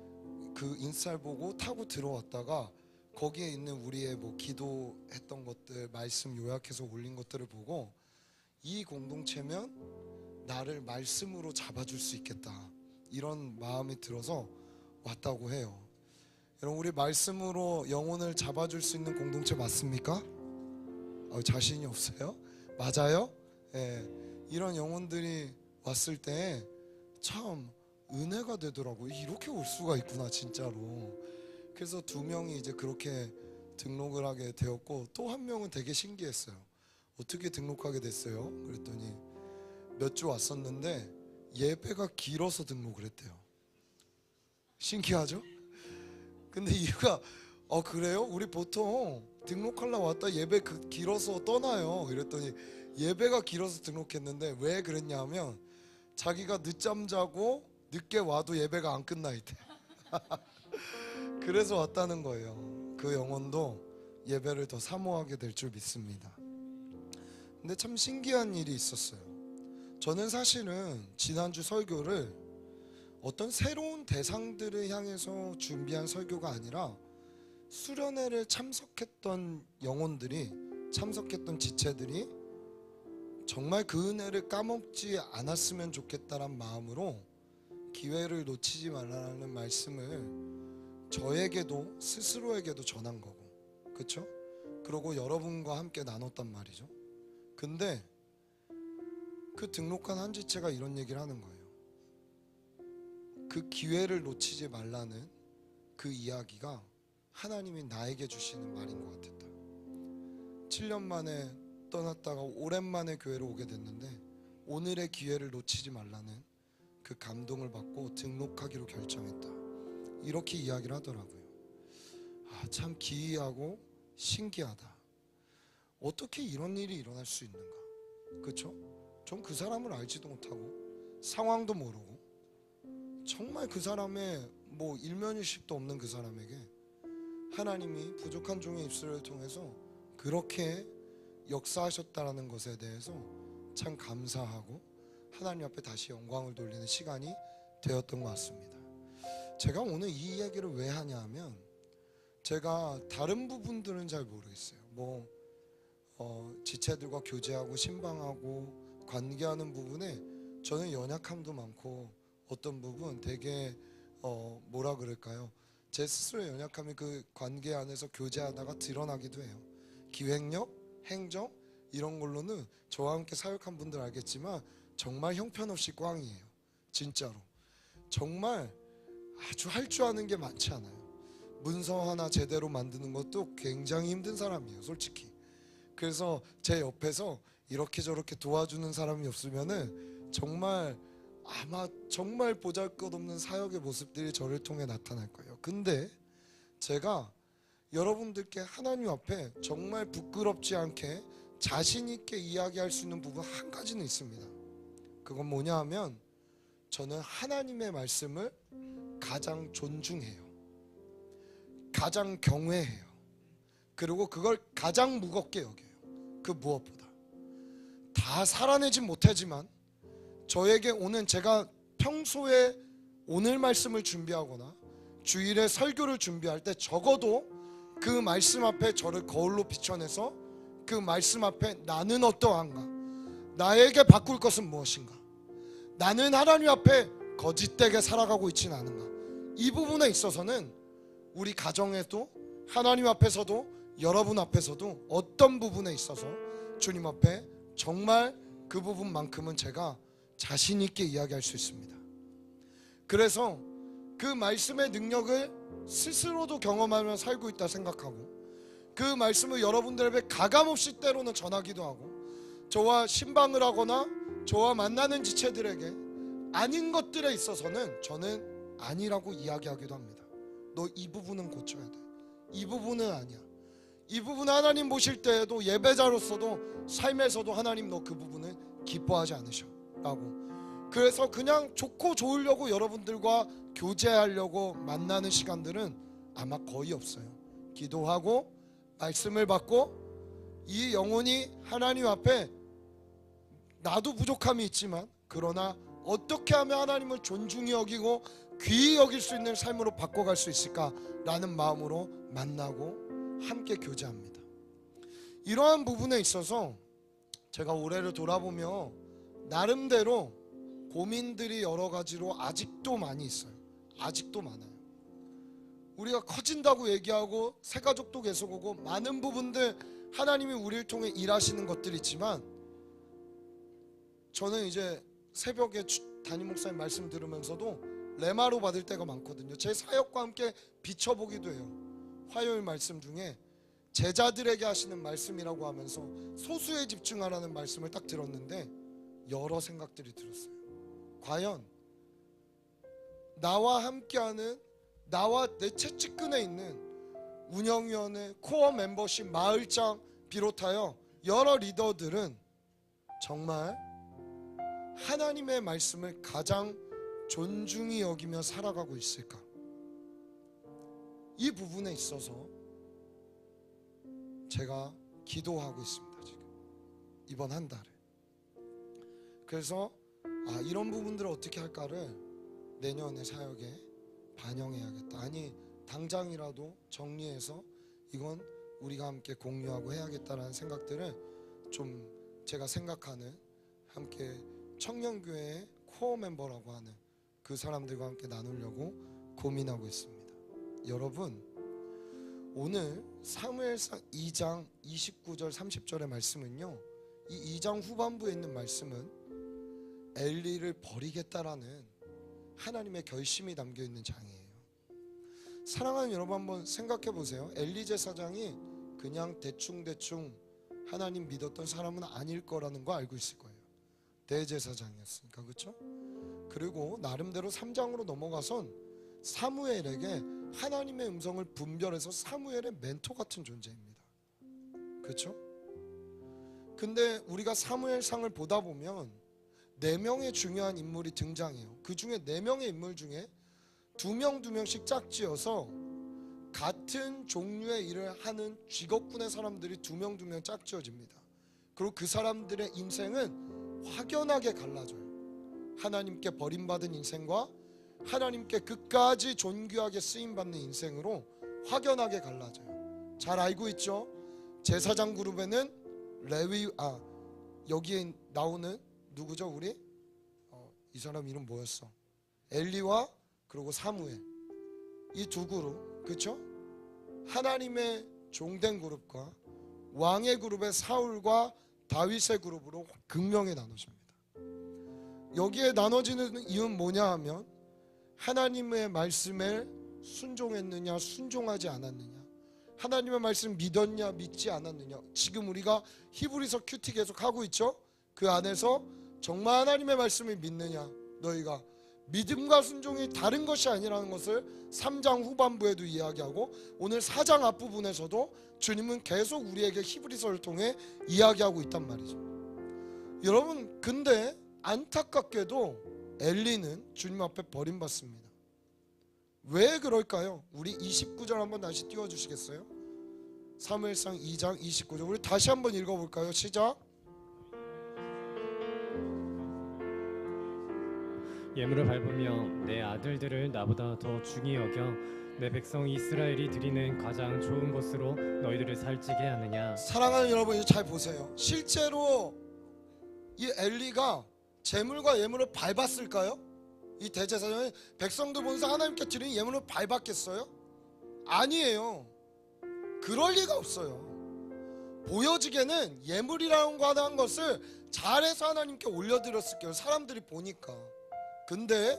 그 인스타를 보고 타고 들어왔다가 거기에 있는 우리의 뭐 기도했던 것들 말씀 요약해서 올린 것들을 보고 이 공동체면 나를 말씀으로 잡아줄 수 있겠다, 이런 마음이 들어서 왔다고 해요. 여러분 우리 말씀으로 영혼을 잡아줄 수 있는 공동체 맞습니까? 자신이 없어요? 맞아요? 예, 이런 영혼들이 왔을 때 참 은혜가 되더라고요. 이렇게 올 수가 있구나 진짜로. 그래서 두 명이 이제 그렇게 등록을 하게 되었고, 또 한 명은 되게 신기했어요. 어떻게 등록하게 됐어요? 그랬더니 몇 주 왔었는데 예배가 길어서 등록을 했대요. 신기하죠? 근데 이유가 그래요? 우리 보통 등록하려고 왔다 예배 길어서 떠나요. 이랬더니 예배가 길어서 등록했는데 왜 그랬냐 하면 자기가 늦잠 자고 늦게 와도 예배가 안 끝나 있대. 그래서 왔다는 거예요. 그 영혼도 예배를 더 사모하게 될 줄 믿습니다. 근데 참 신기한 일이 있었어요. 저는 사실은 지난주 설교를 어떤 새로운 대상들을 향해서 준비한 설교가 아니라 수련회를 참석했던 영혼들이, 참석했던 지체들이 정말 그 은혜를 까먹지 않았으면 좋겠다는 마음으로 기회를 놓치지 말라는 말씀을 저에게도 스스로에게도 전한 거고, 그렇죠? 그러고 여러분과 함께 나눴단 말이죠. 근데 그 등록한 한 지체가 이런 얘기를 하는 거예요. 그 기회를 놓치지 말라는 그 이야기가 하나님이 나에게 주시는 말인 것 같았다. 7년 만에 떠났다가 오랜만에 교회를 오게 됐는데 오늘의 기회를 놓치지 말라는 그 감동을 받고 등록하기로 결정했다. 이렇게 이야기를 하더라고요. 참 기이하고 신기하다. 어떻게 이런 일이 일어날 수 있는가? 그렇죠? 전 그 사람을 알지도 못하고 상황도 모르고 정말 그 사람의 뭐 일면일식도 없는 그 사람에게 하나님이 부족한 종의 입술을 통해서 그렇게 역사하셨다라는 것에 대해서 참 감사하고 하나님 앞에 다시 영광을 돌리는 시간이 되었던 것 같습니다. 제가 오늘 이 이야기를 왜 하냐 하면 제가 다른 부분들은 잘 모르겠어요. 지체들과 교제하고 신방하고 관계하는 부분에 저는 연약함도 많고 어떤 부분 되게 뭐라 그럴까요? 제 스스로의 연약함이 그 관계 안에서 교제하다가 드러나기도 해요. 기획력, 행정 이런 걸로는 저와 함께 사역한 분들 알겠지만 정말 형편없이 꽝이에요. 진짜로 정말 아주 할 줄 아는 게 많지 않아요. 문서 하나 제대로 만드는 것도 굉장히 힘든 사람이에요, 솔직히. 그래서 제 옆에서 이렇게 저렇게 도와주는 사람이 없으면은 정말 아마 정말 보잘것없는 사역의 모습들이 저를 통해 나타날 거예요. 근데 제가 여러분들께 하나님 앞에 정말 부끄럽지 않게 자신 있게 이야기할 수 있는 부분 한 가지는 있습니다. 그건 뭐냐 하면 저는 하나님의 말씀을 가장 존중해요. 가장 경외해요. 그리고 그걸 가장 무겁게 여겨요. 그 무엇보다 다 살아내진 못하지만 저에게 오는 제가 평소에 오늘 말씀을 준비하거나 주일에 설교를 준비할 때 적어도 그 말씀 앞에 저를 거울로 비춰내서 그 말씀 앞에 나는 어떠한가? 나에게 바꿀 것은 무엇인가? 나는 하나님 앞에 거짓되게 살아가고 있지는 않은가? 이 부분에 있어서는 우리 가정에도 하나님 앞에서도 여러분 앞에서도 어떤 부분에 있어서 주님 앞에 정말 그 부분만큼은 제가 자신 있게 이야기할 수 있습니다. 그래서 그 말씀의 능력을 스스로도 경험하며 살고 있다 생각하고 그 말씀을 여러분들 앞에 가감없이 때로는 전하기도 하고 저와 신방을 하거나 저와 만나는 지체들에게 아닌 것들에 있어서는 저는 아니라고 이야기하기도 합니다. 너 이 부분은 고쳐야 돼. 이 부분은 아니야. 이 부분 하나님 보실 때에도 예배자로서도 삶에서도 하나님 너 그 부분을 기뻐하지 않으셔 라고. 그래서 그냥 좋고 좋으려고 여러분들과 교제하려고 만나는 시간들은 아마 거의 없어요. 기도하고 말씀을 받고 이 영혼이 하나님 앞에 나도 부족함이 있지만 그러나 어떻게 하면 하나님을 존중히 여기고 귀히 여길 수 있는 삶으로 바꿔갈 수 있을까라는 마음으로 만나고 함께 교제합니다. 이러한 부분에 있어서 제가 올해를 돌아보며 나름대로 고민들이 여러 가지로 아직도 많이 있어요. 아직도 많아요. 우리가 커진다고 얘기하고 새가족도 계속 오고 많은 부분들 하나님이 우리를 통해 일하시는 것들이 있지만 저는 이제 새벽에 담임 목사님 말씀 들으면서도 레마로 받을 때가 많거든요. 제 사역과 함께 비춰보기도 해요. 화요일 말씀 중에 제자들에게 하시는 말씀이라고 하면서 소수에 집중하라는 말씀을 딱 들었는데 여러 생각들이 들었어요. 과연 나와 함께하는 나와 내 채찍근에 있는 운영위원회, 코어 멤버십, 마을장 비롯하여 여러 리더들은 정말 하나님의 말씀을 가장 존중히 여기며 살아가고 있을까? 이 부분에 있어서 제가 기도하고 있습니다. 지금 이번 한 달에. 그래서 이런 부분들을 어떻게 할까를 내년의 사역에 반영해야겠다. 아니 당장이라도 정리해서 이건 우리가 함께 공유하고 해야겠다라는 생각들을 좀 제가 생각하는 함께 청년교회의 코어 멤버라고 하는 그 사람들과 함께 나누려고 고민하고 있습니다. 여러분 오늘 사무엘상 2장 29절 30절의 말씀은요, 이 2장 후반부에 있는 말씀은 엘리를 버리겠다라는 하나님의 결심이 담겨있는 장이에요. 사랑하는 여러분 한번 생각해 보세요. 엘리 제사장이 그냥 대충 하나님 믿었던 사람은 아닐 거라는 거 알고 있을 거예요. 대제사장이었으니까. 그렇죠? 그리고 나름대로 3장으로 넘어가선 사무엘에게 하나님의 음성을 분별해서 사무엘의 멘토 같은 존재입니다. 그렇죠? 근데 우리가 사무엘상을 보다 보면 4명의 중요한 인물이 등장해요. 그 중에 4명의 인물 중에 2명씩 짝지어서 같은 종류의 일을 하는 직업군의 사람들이 2명 짝지어집니다. 그리고 그 사람들의 인생은 확연하게 갈라져요. 하나님께 버림받은 인생과 하나님께 끝까지 존귀하게 쓰임받는 인생으로 확연하게 갈라져요. 잘 알고 있죠? 제사장 그룹에는 여기에 나오는 누구죠? 우리? 이 사람 이름 뭐였어? 엘리와 그리고 사무엘, 이 2그룹, 그렇죠? 하나님의 종된 그룹과 왕의 그룹의 사울과 다윗의 그룹으로 극명히 나눠집니다. 여기에 나눠지는 이유는 뭐냐 하면 하나님의 말씀에 순종했느냐 순종하지 않았느냐, 하나님의 말씀 믿었냐 믿지 않았느냐. 지금 우리가 히브리서 큐티 계속 하고 있죠. 그 안에서 정말 하나님의 말씀을 믿느냐, 너희가 믿음과 순종이 다른 것이 아니라는 것을 3장 후반부에도 이야기하고 오늘 4장 앞부분에서도 주님은 계속 우리에게 히브리서를 통해 이야기하고 있단 말이죠. 여러분, 근데 안타깝게도 엘리는 주님 앞에 버림받습니다. 왜 그럴까요? 우리 29절 한번 다시 띄워주시겠어요? 사무엘상 2장 29절 우리 다시 한번 읽어볼까요? 시작. 예물을 밟으며 내 아들들을 나보다 더 중히 여겨 내 백성 이스라엘이 드리는 가장 좋은 것으로 너희들을 살찌게 하느냐. 사랑하는 여러분, 이제 잘 보세요. 실제로 이 엘리가 제물과 예물을 밟았을까요? 이 대제사장이 백성들 보면서 하나님께 드리는 예물을 밟았겠어요? 아니에요. 그럴 리가 없어요. 보여지게는 예물이라는 거 하는 것을 잘해서 하나님께 올려드렸을 거예요. 사람들이 보니까. 근데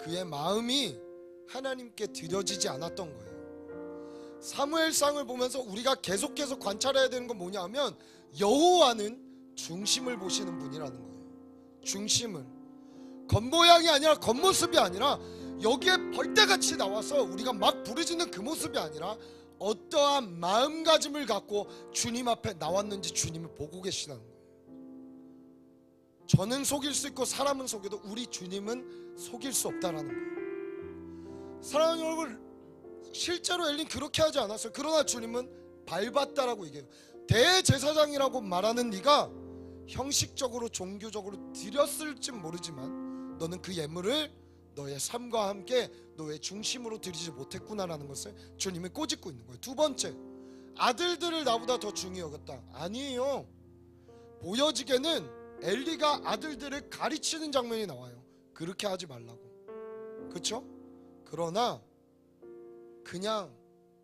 그의 마음이 하나님께 드려지지 않았던 거예요. 사무엘상을 보면서 우리가 계속해서 관찰해야 되는 건 뭐냐 하면 여호와는 중심을 보시는 분이라는 거예요. 중심을, 겉모양이 아니라 겉모습이 아니라 여기에 벌떼같이 나와서 우리가 막 부르짖는 그 모습이 아니라 어떠한 마음가짐을 갖고 주님 앞에 나왔는지 주님을 보고 계시다는 거예요. 저는 속일 수 있고 사람은 속여도 우리 주님은 속일 수 없다라는 거예요. 사랑하는 여러분, 실제로 엘리는 그렇게 하지 않았어요. 그러나 주님은 밟았다라고 얘기해요. 대제사장이라고 말하는 네가 형식적으로 종교적으로 드렸을지 모르지만 너는 그 예물을 너의 삶과 함께 너의 중심으로 드리지 못했구나라는 것을 주님이 꼬집고 있는 거예요. 2번째, 아들들을 나보다 더 중히 여겼다. 아니에요. 보여지게는 엘리가 아들들을 가르치는 장면이 나와요. 그렇게 하지 말라고. 그렇죠? 그러나 그냥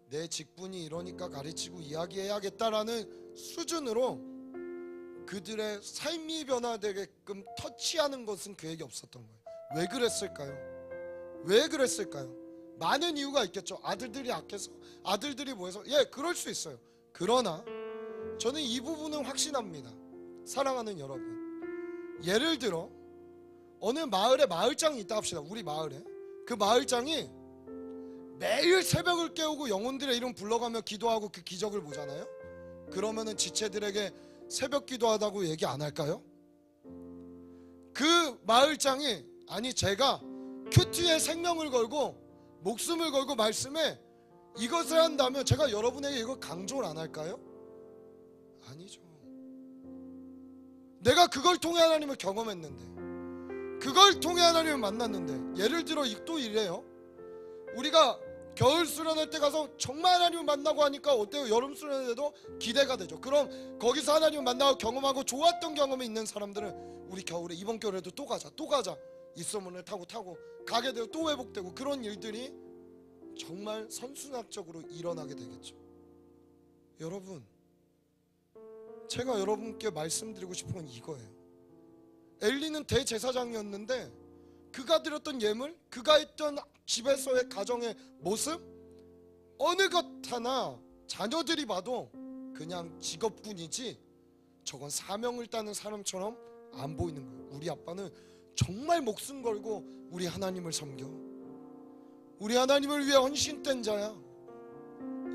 내 직분이 이러니까 가르치고 이야기해야겠다라는 수준으로 그들의 삶이 변화되게끔 터치하는 것은 그에게 없었던 거예요. 왜 그랬을까요? 왜 그랬을까요? 많은 이유가 있겠죠. 아들들이 악해서, 아들들이 뭐해서. 예, 그럴 수 있어요. 그러나 저는 이 부분은 확신합니다. 사랑하는 여러분, 예를 들어 어느 마을에 마을장이 있다 합시다. 우리 마을에 그 마을장이 매일 새벽을 깨우고 영혼들의 이름 불러가며 기도하고 그 기적을 보잖아요. 그러면은 지체들에게 새벽 기도하다고 얘기 안 할까요? 그 마을장이, 아니 제가 큐티에 생명을 걸고 목숨을 걸고 말씀에 이것을 한다면 제가 여러분에게 이걸 강조를 안 할까요? 아니죠. 내가 그걸 통해 하나님을 경험했는데, 그걸 통해 하나님을 만났는데, 예를 들어 또 이래요. 우리가 겨울 수련회 때 가서 정말 하나님을 만나고 하니까 어때요? 여름 수련회 때도 기대가 되죠. 그럼 거기서 하나님을 만나고 경험하고 좋았던 경험이 있는 사람들은 우리 겨울에 이번 겨울에도 또 가자 이 소문을 타고 가게 되고 또 회복되고, 그런 일들이 정말 선순환적으로 일어나게 되겠죠. 여러분, 제가 여러분께 말씀드리고 싶은 건 이거예요. 엘리는 대제사장이었는데 그가 드렸던 예물, 그가 있던 집에서의 가정의 모습, 어느 것 하나 자녀들이 봐도 그냥 직업군이지 저건 사명을 따는 사람처럼 안 보이는 거예요. 우리 아빠는 정말 목숨 걸고 우리 하나님을 섬겨, 우리 하나님을 위해 헌신된 자야.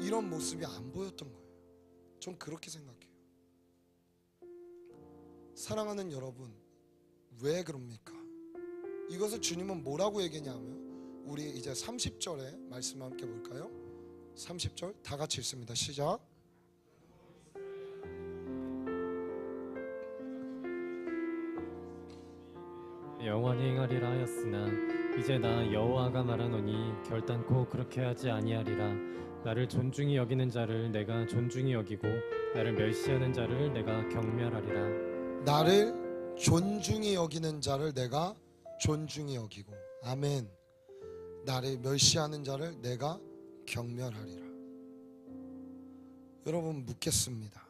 이런 모습이 안 보였던 거예요. 전 그렇게 생각해요. 사랑하는 여러분, 왜 그럽니까? 이것을 주님은 뭐라고 얘기냐면, 우리 이제 30절에 말씀 함께 볼까요? 30절 다 같이 읽습니다. 시작. 영원히 행하리라 하였으나 이제 나 여호와가 말하노니 결단코 그렇게 하지 아니하리라. 나를 존중히 여기는 자를 내가 존중히 여기고 나를 멸시하는 자를 내가 경멸하리라. 나를 존중히 여기는 자를 내가 존중히 여기고, 아멘. 나를 멸시하는 자를 내가 경멸하리라. 여러분, 묻겠습니다.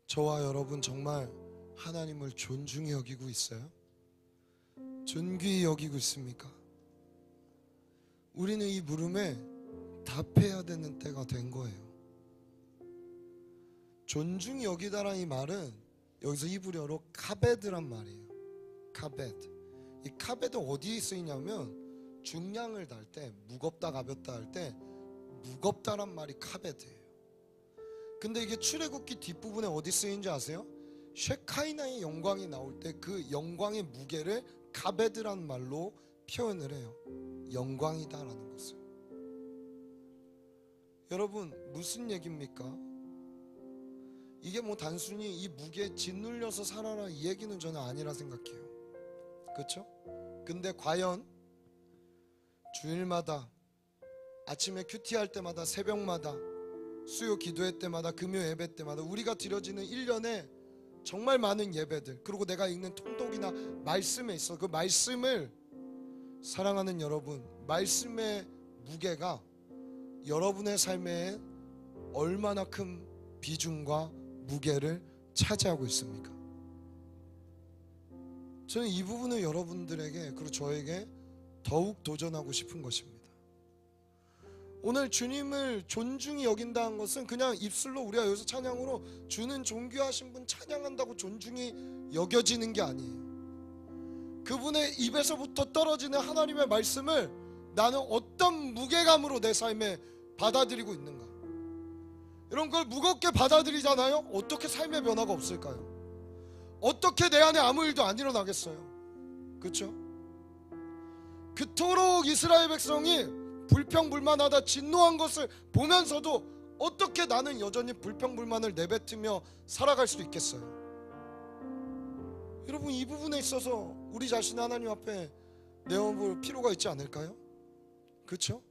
저와 여러분 정말 하나님을 존중히 여기고 있어요? 존귀히 여기고 있습니까? 우리는 이 물음에 답해야 되는 때가 된 거예요. 존중히 여기다라는 이 말은 여기서 히브리어로 카베드란 말이에요. 카베드. 이 카베드 어디에 쓰이냐면 중량을 달 때, 무겁다 가볍다 할 때 무겁다란 말이 카베드예요. 근데 이게 출애굽기 뒷부분에 어디 쓰이는지 아세요? 쉐카이나의 영광이 나올 때 그 영광의 무게를 카베드란 말로 표현을 해요. 영광이다라는 것을. 여러분, 무슨 얘기입니까? 이게 뭐 단순히 이 무게에 짓눌려서 살아라 이 얘기는 저는 아니라 생각해요. 그렇죠? 근데 과연 주일마다 아침에 큐티할 때마다, 새벽마다, 수요 기도회 때마다, 금요 예배 때마다 우리가 드려지는 1년에 정말 많은 예배들, 그리고 내가 읽는 통독이나 말씀에 있어, 그 말씀을, 사랑하는 여러분, 말씀의 무게가 여러분의 삶에 얼마나 큰 비중과 무게를 차지하고 있습니까? 저는 이 부분을 여러분들에게, 그리고 저에게 더욱 도전하고 싶은 것입니다. 오늘 주님을 존중히 여긴다는 것은 그냥 입술로 우리가 여기서 찬양으로 주는 존귀하신 분 찬양한다고 존중이 여겨지는 게 아니에요. 그분의 입에서부터 떨어지는 하나님의 말씀을 나는 어떤 무게감으로 내 삶에 받아들이고 있는가. 여러분, 그걸 무겁게 받아들이잖아요. 어떻게 삶의 변화가 없을까요? 어떻게 내 안에 아무 일도 안 일어나겠어요? 그렇죠? 그토록 이스라엘 백성이 불평불만하다 진노한 것을 보면서도 어떻게 나는 여전히 불평불만을 내뱉으며 살아갈 수 있겠어요? 여러분, 이 부분에 있어서 우리 자신 하나님 앞에 내어볼 필요가 있지 않을까요? 그렇죠?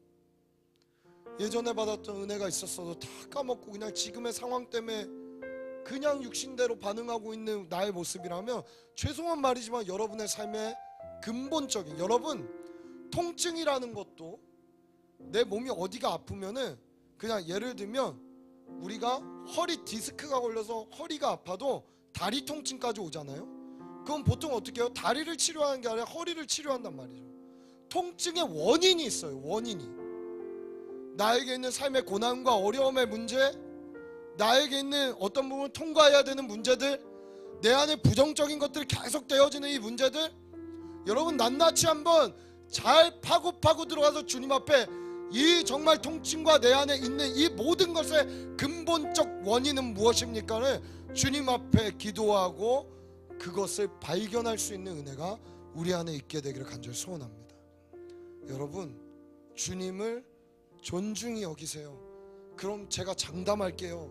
예전에 받았던 은혜가 있었어도 다 까먹고 그냥 지금의 상황 때문에 그냥 육신대로 반응하고 있는 나의 모습이라면, 죄송한 말이지만 여러분의 삶의 근본적인, 여러분, 통증이라는 것도 내 몸이 어디가 아프면은, 그냥 예를 들면 우리가 허리 디스크가 걸려서 허리가 아파도 다리 통증까지 오잖아요. 그럼 보통 어떻게 해요? 다리를 치료하는 게 아니라 허리를 치료한단 말이죠. 통증의 원인이 있어요. 원인이. 나에게 있는 삶의 고난과 어려움의 문제, 나에게 있는 어떤 부분을 통과해야 되는 문제들, 내 안에 부정적인 것들이 계속 되어지는 이 문제들, 여러분 낱낱이 한번 잘 파고 들어가서 주님 앞에 이 정말 통증과 내 안에 있는 이 모든 것의 근본적 원인은 무엇입니까를 주님 앞에 기도하고 그것을 발견할 수 있는 은혜가 우리 안에 있게 되기를 간절히 소원합니다. 여러분, 주님을 존중히 여기세요. 그럼 제가 장담할게요.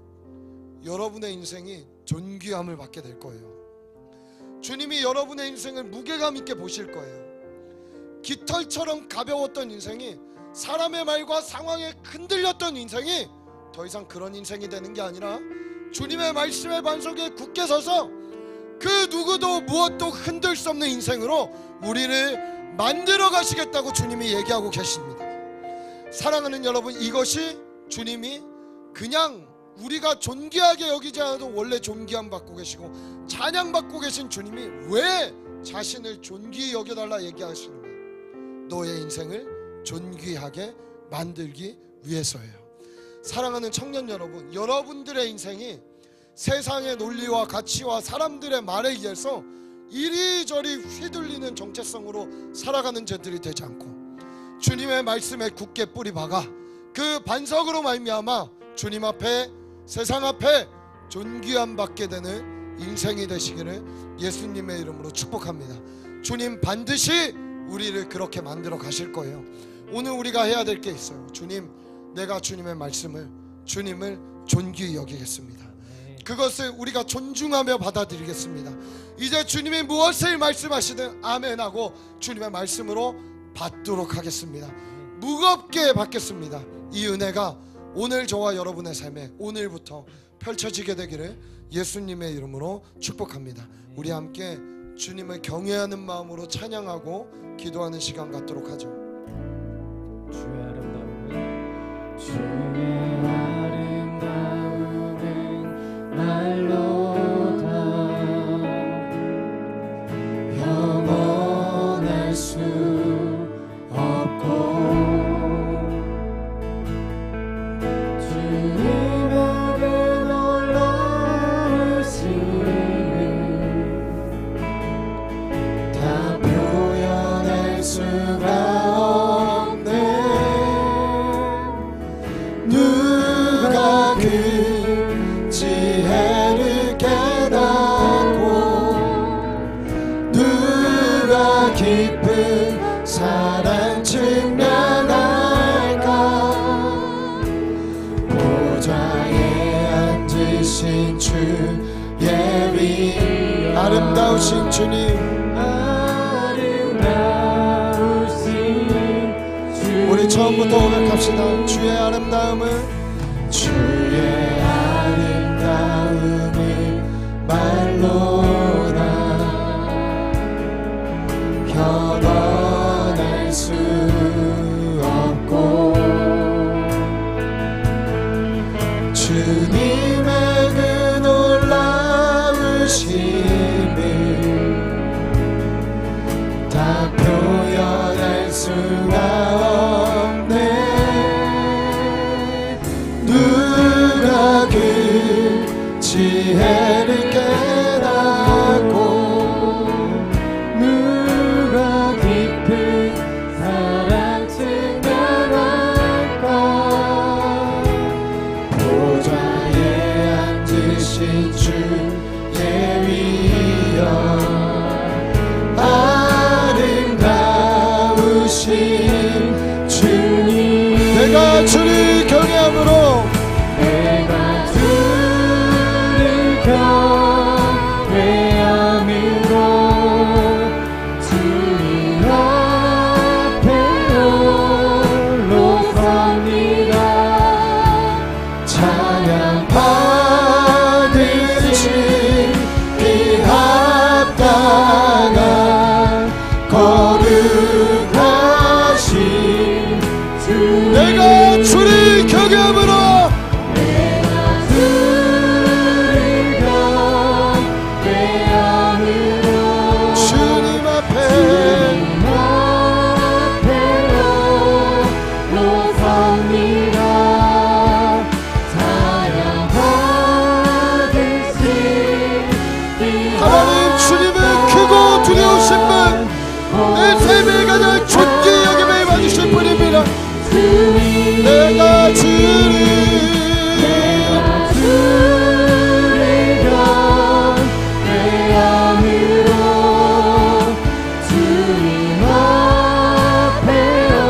여러분의 인생이 존귀함을 받게 될 거예요. 주님이 여러분의 인생을 무게감 있게 보실 거예요. 깃털처럼 가벼웠던 인생이, 사람의 말과 상황에 흔들렸던 인생이 더 이상 그런 인생이 되는 게 아니라 주님의 말씀의 반석에 굳게 서서 그 누구도 무엇도 흔들 수 없는 인생으로 우리를 만들어 가시겠다고 주님이 얘기하고 계십니다. 사랑하는 여러분, 이것이 주님이 그냥 우리가 존귀하게 여기지 않아도 원래 존귀함 받고 계시고 찬양 받고 계신 주님이 왜 자신을 존귀히 여겨달라 얘기하시는 거예요? 너의 인생을 존귀하게 만들기 위해서예요. 사랑하는 청년 여러분, 여러분들의 인생이 세상의 논리와 가치와 사람들의 말에 의해서 이리저리 휘둘리는 정체성으로 살아가는 자들이 되지 않고 주님의 말씀에 굳게 뿌리 박아 그 반석으로 말미암아 주님 앞에 세상 앞에 존귀함 받게 되는 인생이 되시기를 예수님의 이름으로 축복합니다. 주님 반드시 우리를 그렇게 만들어 가실 거예요. 오늘 우리가 해야 될 게 있어요. 주님, 내가 주님의 말씀을, 주님을 존귀히 여기겠습니다. 그것을 우리가 존중하며 받아들이겠습니다. 이제 주님이 무엇을 말씀하시든 아멘하고 주님의 말씀으로 받도록 하겠습니다. 무겁게 받겠습니다. 이 은혜가 오늘 저와 여러분의 삶에 오늘부터 펼쳐지게 되기를 예수님의 이름으로 축복합니다. 우리 함께 주님을 경외하는 마음으로 찬양하고 기도하는 시간 갖도록 하죠. 주의 아름다움은 말로다 영원할 수 없고 주님의 그 놀라우심을 다 표현할 수가 없네. 누가 그 지혜를 깨닫고 누가 깊은 사랑 증명할까. 보좌에 앉으신 주의 위 아름다우신 주님, 우리 처음부터 고백합시다. 주의 아름다움은 주의 아름다움은 말로다 현원할 수 없고 주님의 그 놀라우심을 다 표현할 수가 없네. 누가 그 지혜를 깨닫고 누가 깊은 사랑 증명할까. 보좌에 앉으신 주의 위엄 아름다우신 주님, 내가 주를 경외함으로 내가 주를 경외함으로 주님 앞에 홀로 섭니다. 찬양 받으신 그 합당한 거룩하신 주, 내가 주를 경외함으로 내가 주를 경외함으로 주님 앞에 홀로 섭니다. 찬양 받으신 하나님, 주님은 크고 두려우신 분, 내 삶에 가장 존귀히 여김을 받으실 분입니다. 내가 주를 경외함으로 주님 앞에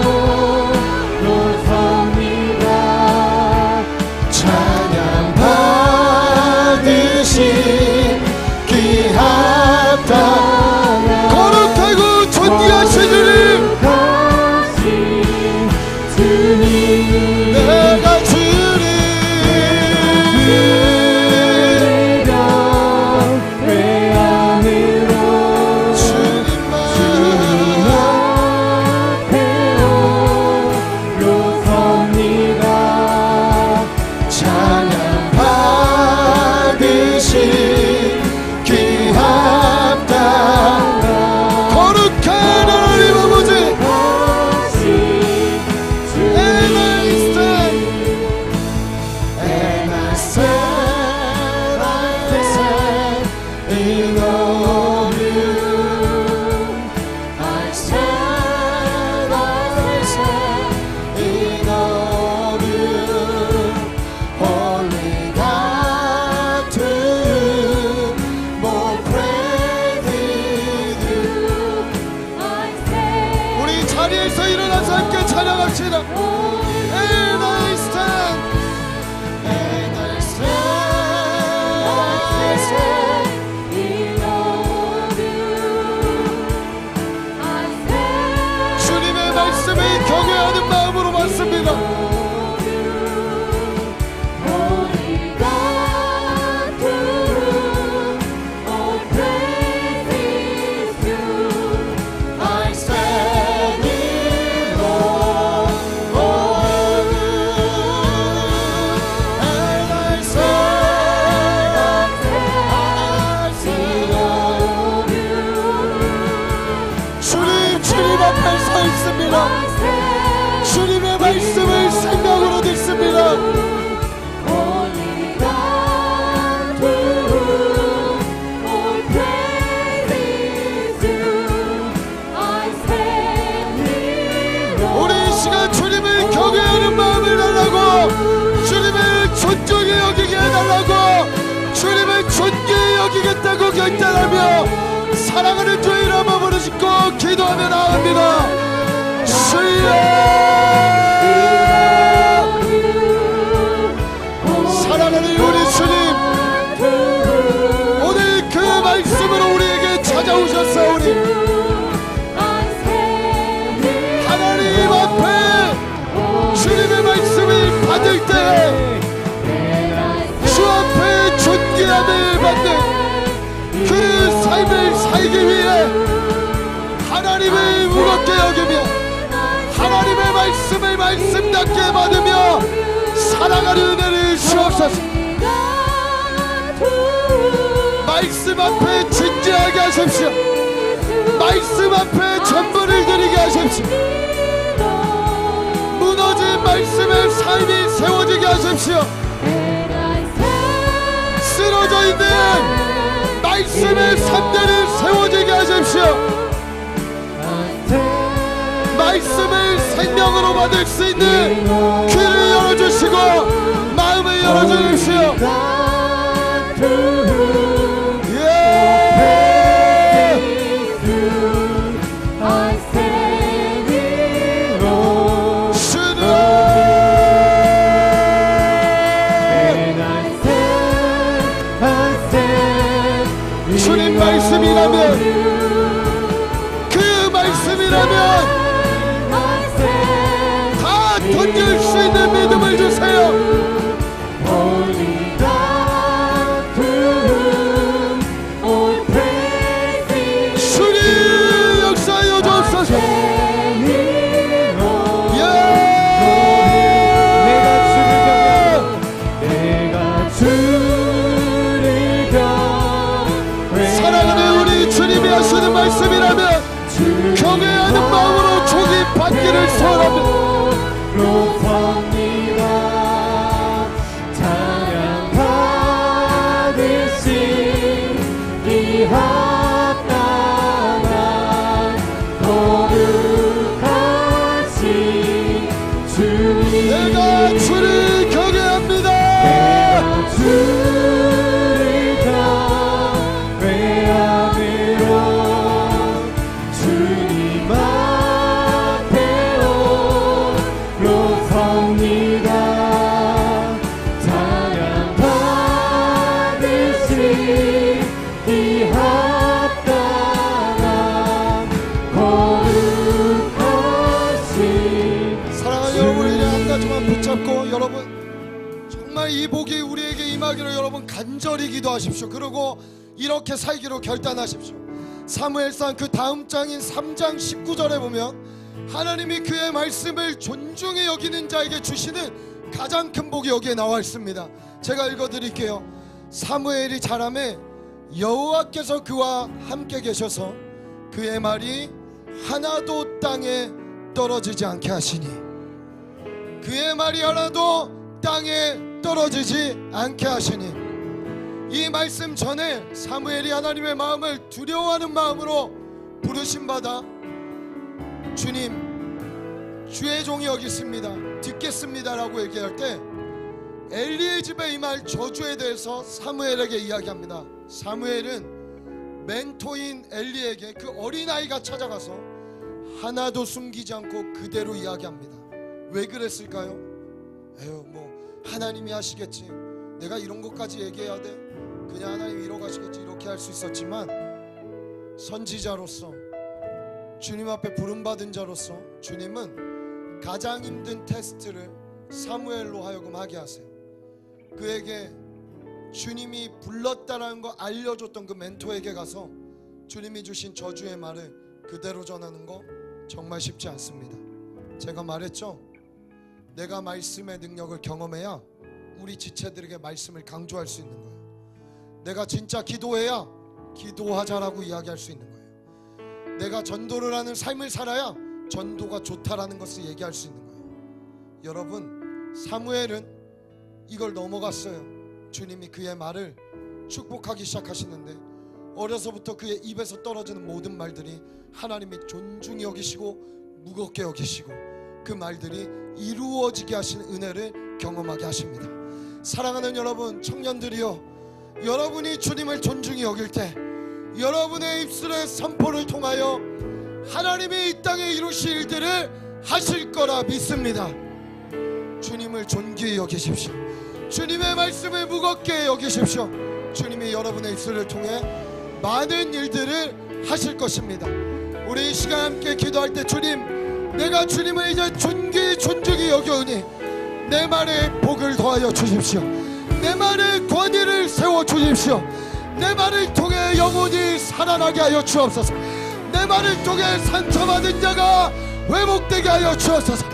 홀로 섭니다. 찬양 받으신 그 합당한 거룩하고 존귀하신 주님, 해달라고 주님을 존귀히 여기겠다고 결단하며 사랑하는 주 이름을 부르짖고 기도하며 나갑니다. 주여 사랑하는 우리 주님, 오늘 그 말씀으로 우리에게 찾아오셨사오니 하나님 앞에 주님의 말씀을 받을 때 주 앞에 존귀함을 받는 그 삶을 살기 위해 하나님을 무겁게 여기며 하나님의 말씀을 말씀답게 받으며 살아가는 은혜를 주옵소서. 말씀 앞에 진지하게 하십시오. 말씀 앞에 전부를 드리게 하십시오. 무너진 말씀의 삶이 세워지게 하십시오. 쓰러져 있는 말씀의 삶들을 세워지게 하십시오. 말씀을 생명으로 받을 수 있는 귀를 열어주시고 마음을 열어주십시오. 주님 말씀이라면 그 말씀이라면 다 던질 수 있는 믿음을 주세요. 주님 역사하여 주옵소서. 사랑하는 우리 주님이 하시는 말씀이라면 경외하는 마음으로 종이 받기를 소원합니다. 찬양 받으신 이 합당한 거룩하신 주님, 내가 주를 경외합니다. 내가 주를 경외함으로 주님 앞에 올라섭니다. 찬양 받으신 이 합당한 거룩하신 사랑하는 여러분, 우리 한 가지만 붙잡고 여러분 정말 이 복이 우리에게 임하기로 여러분 간절히 기도하십시오. 그리고 이렇게 살기로 결단하십시오. 사무엘상 그 다음 장인 3장 19절에 보면 하나님이 그의 말씀을 존중히 여기는 자에게 주시는 가장 큰 복이 여기에 나와 있습니다. 제가 읽어드릴게요. 사무엘이 자라매 여호와께서 그와 함께 계셔서 그의 말이 하나도 땅에 떨어지지 않게 하시니, 그의 말이 하나도 땅에 떨어지지 않게 하시니, 이 말씀 전에 사무엘이 하나님의 마음을 두려워하는 마음으로 부르심받아 주님 주의 종이 여기 있습니다, 듣겠습니다 라고 얘기할 때 엘리의 집에 임할 저주에 대해서 사무엘에게 이야기합니다. 사무엘은 멘토인 엘리에게 그 어린아이가 찾아가서 하나도 숨기지 않고 그대로 이야기합니다. 왜 그랬을까요? 에휴 뭐 하나님이 하시겠지, 내가 이런 것까지 얘기해야 돼? 그냥 하나님 이뤄가시겠지, 이렇게 할 수 있었지만 선지자로서 주님 앞에 부름받은 자로서 주님은 가장 힘든 테스트를 사무엘로 하여금 하게 하세요. 그에게 주님이 불렀다라는 거 알려줬던 그 멘토에게 가서 주님이 주신 저주의 말을 그대로 전하는 거 정말 쉽지 않습니다. 제가 말했죠, 내가 말씀의 능력을 경험해야 우리 지체들에게 말씀을 강조할 수 있는 거예요. 내가 진짜 기도해야 기도하자라고 이야기할 수 있는 거예요. 내가 전도를 하는 삶을 살아야 전도가 좋다라는 것을 얘기할 수 있는 거예요. 여러분, 사무엘은 이걸 넘어갔어요. 주님이 그의 말을 축복하기 시작하시는데 어려서부터 그의 입에서 떨어지는 모든 말들이 하나님이 존중히 여기시고 무겁게 여기시고 그 말들이 이루어지게 하시는 은혜를 경험하게 하십니다. 사랑하는 여러분 청년들이여, 여러분이 주님을 존중히 여길 때 여러분의 입술의 선포를 통하여 하나님이 이 땅에 이루실 일들을 하실 거라 믿습니다. 주님을 존귀히 여기십시오. 주님의 말씀을 무겁게 여기십시오. 주님이 여러분의 입술을 통해 많은 일들을 하실 것입니다. 우리 이 시간 함께 기도할 때, 주님, 내가 주님을 이제 존중히 여겨오니 내 말에 복을 더하여 주십시오. 내 말에 권위를 세워 주십시오. 내 말을 통해 영혼이 살아나게 하여 주옵소서. 내 말을 통해 상처받은 자가 회복되게 하여 주옵소서.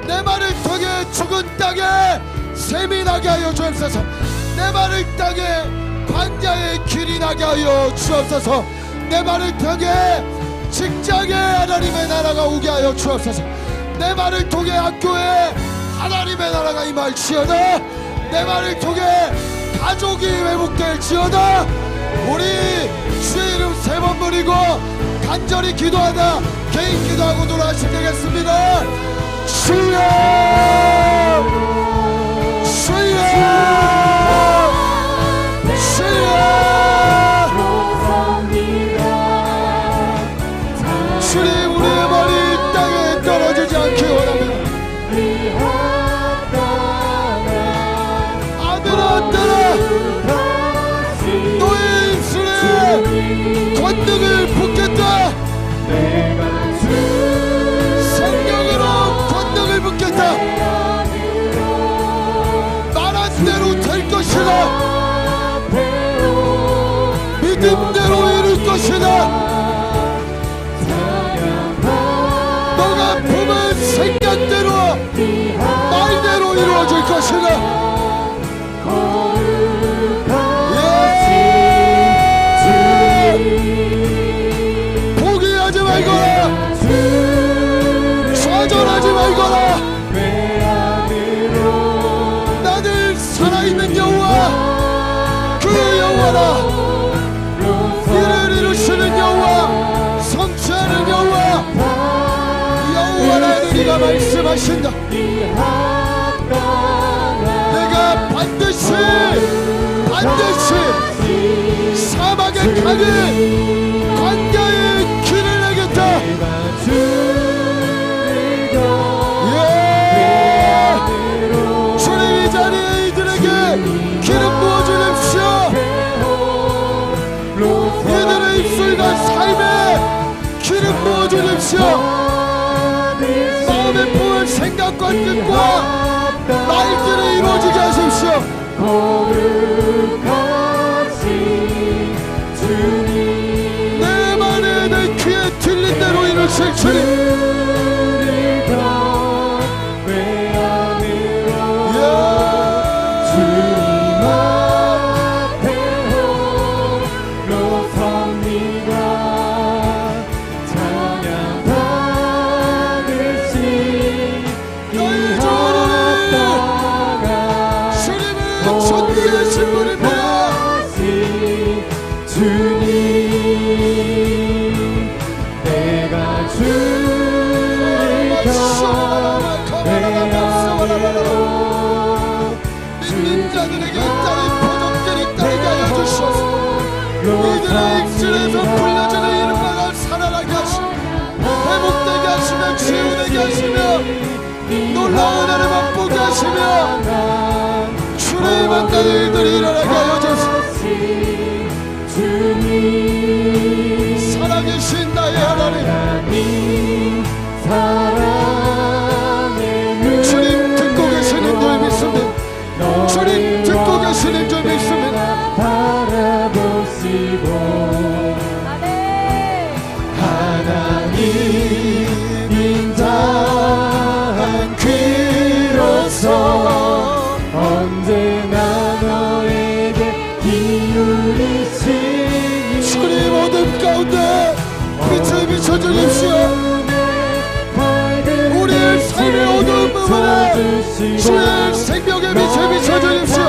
내 말을 통해 죽은 땅에 샘이 나게 하여 주옵소서. 내 말을 통해 광야의 길이 나게 하여 주옵소서. 내 말을 통해 직장에 하나님의 나라가 오게 하여 주옵소서. 내 말을 통해 학교에 하나님의 나라가 임할지어다. 내 말을 통해 가족이 회복될지어다. 우리 주의 이름 세 번 부르고 간절히 기도하다 개인 기도하고 돌아가시면 되겠습니다. 주여, 주여, 주여. 주님, 우리의 머리 땅에 떨어지지 않기 원합니다. 아들아, 너의 입술에 권능을 붓겠다. 성령으로 권능을 붓겠다. 말한 대로 될 것이다. 믿음대로 이룰 것이다. 너가 품은 생각대로 말대로 이루어질 것이다. 포기하지 말거라. 좌절하지 말거라. 나는 살아있는 여호와, 그 여호와라. 이를 이루시는 여호와, 성취하는 여호와, 여호와라는 이가 말씀하신다. 내가 반드시 사막의 강을 광야의 길을 내겠다. 주님, 이 자리에 이들에게 기름 부어주십시오. 이들의 입술과 삶에 기름 부어주십시오. 마음에 부은 생각과 뜻과 말들을 이루어지게 하십시오. 내 말에 내 귀에 들린 대로 이루실 주님. 믿는 자들에게 이 땅의 표적들이 따르게 하여 주시옵소서. 이들의 입술에서 불려지는 이름과 살아나게 하시며 회복되게 하시며 치유되게 하시며 놀라운 은혜를 맛보게 하시며 주의 만난 일들이 일어나게 하여 주시옵소서. 살아계신 나의 하나님, 주님 듣고 계시는 줄 믿습니다. 주님 듣고 계시는 줄 믿습니다. 하나님 인자한 귀로서 언제나 너에게 기울이시니 주님 어둠 가운데 빛을 비춰주십시오. 우리의 삶의 어두운 부분에 주의 생명의 빛을 비춰주십시오.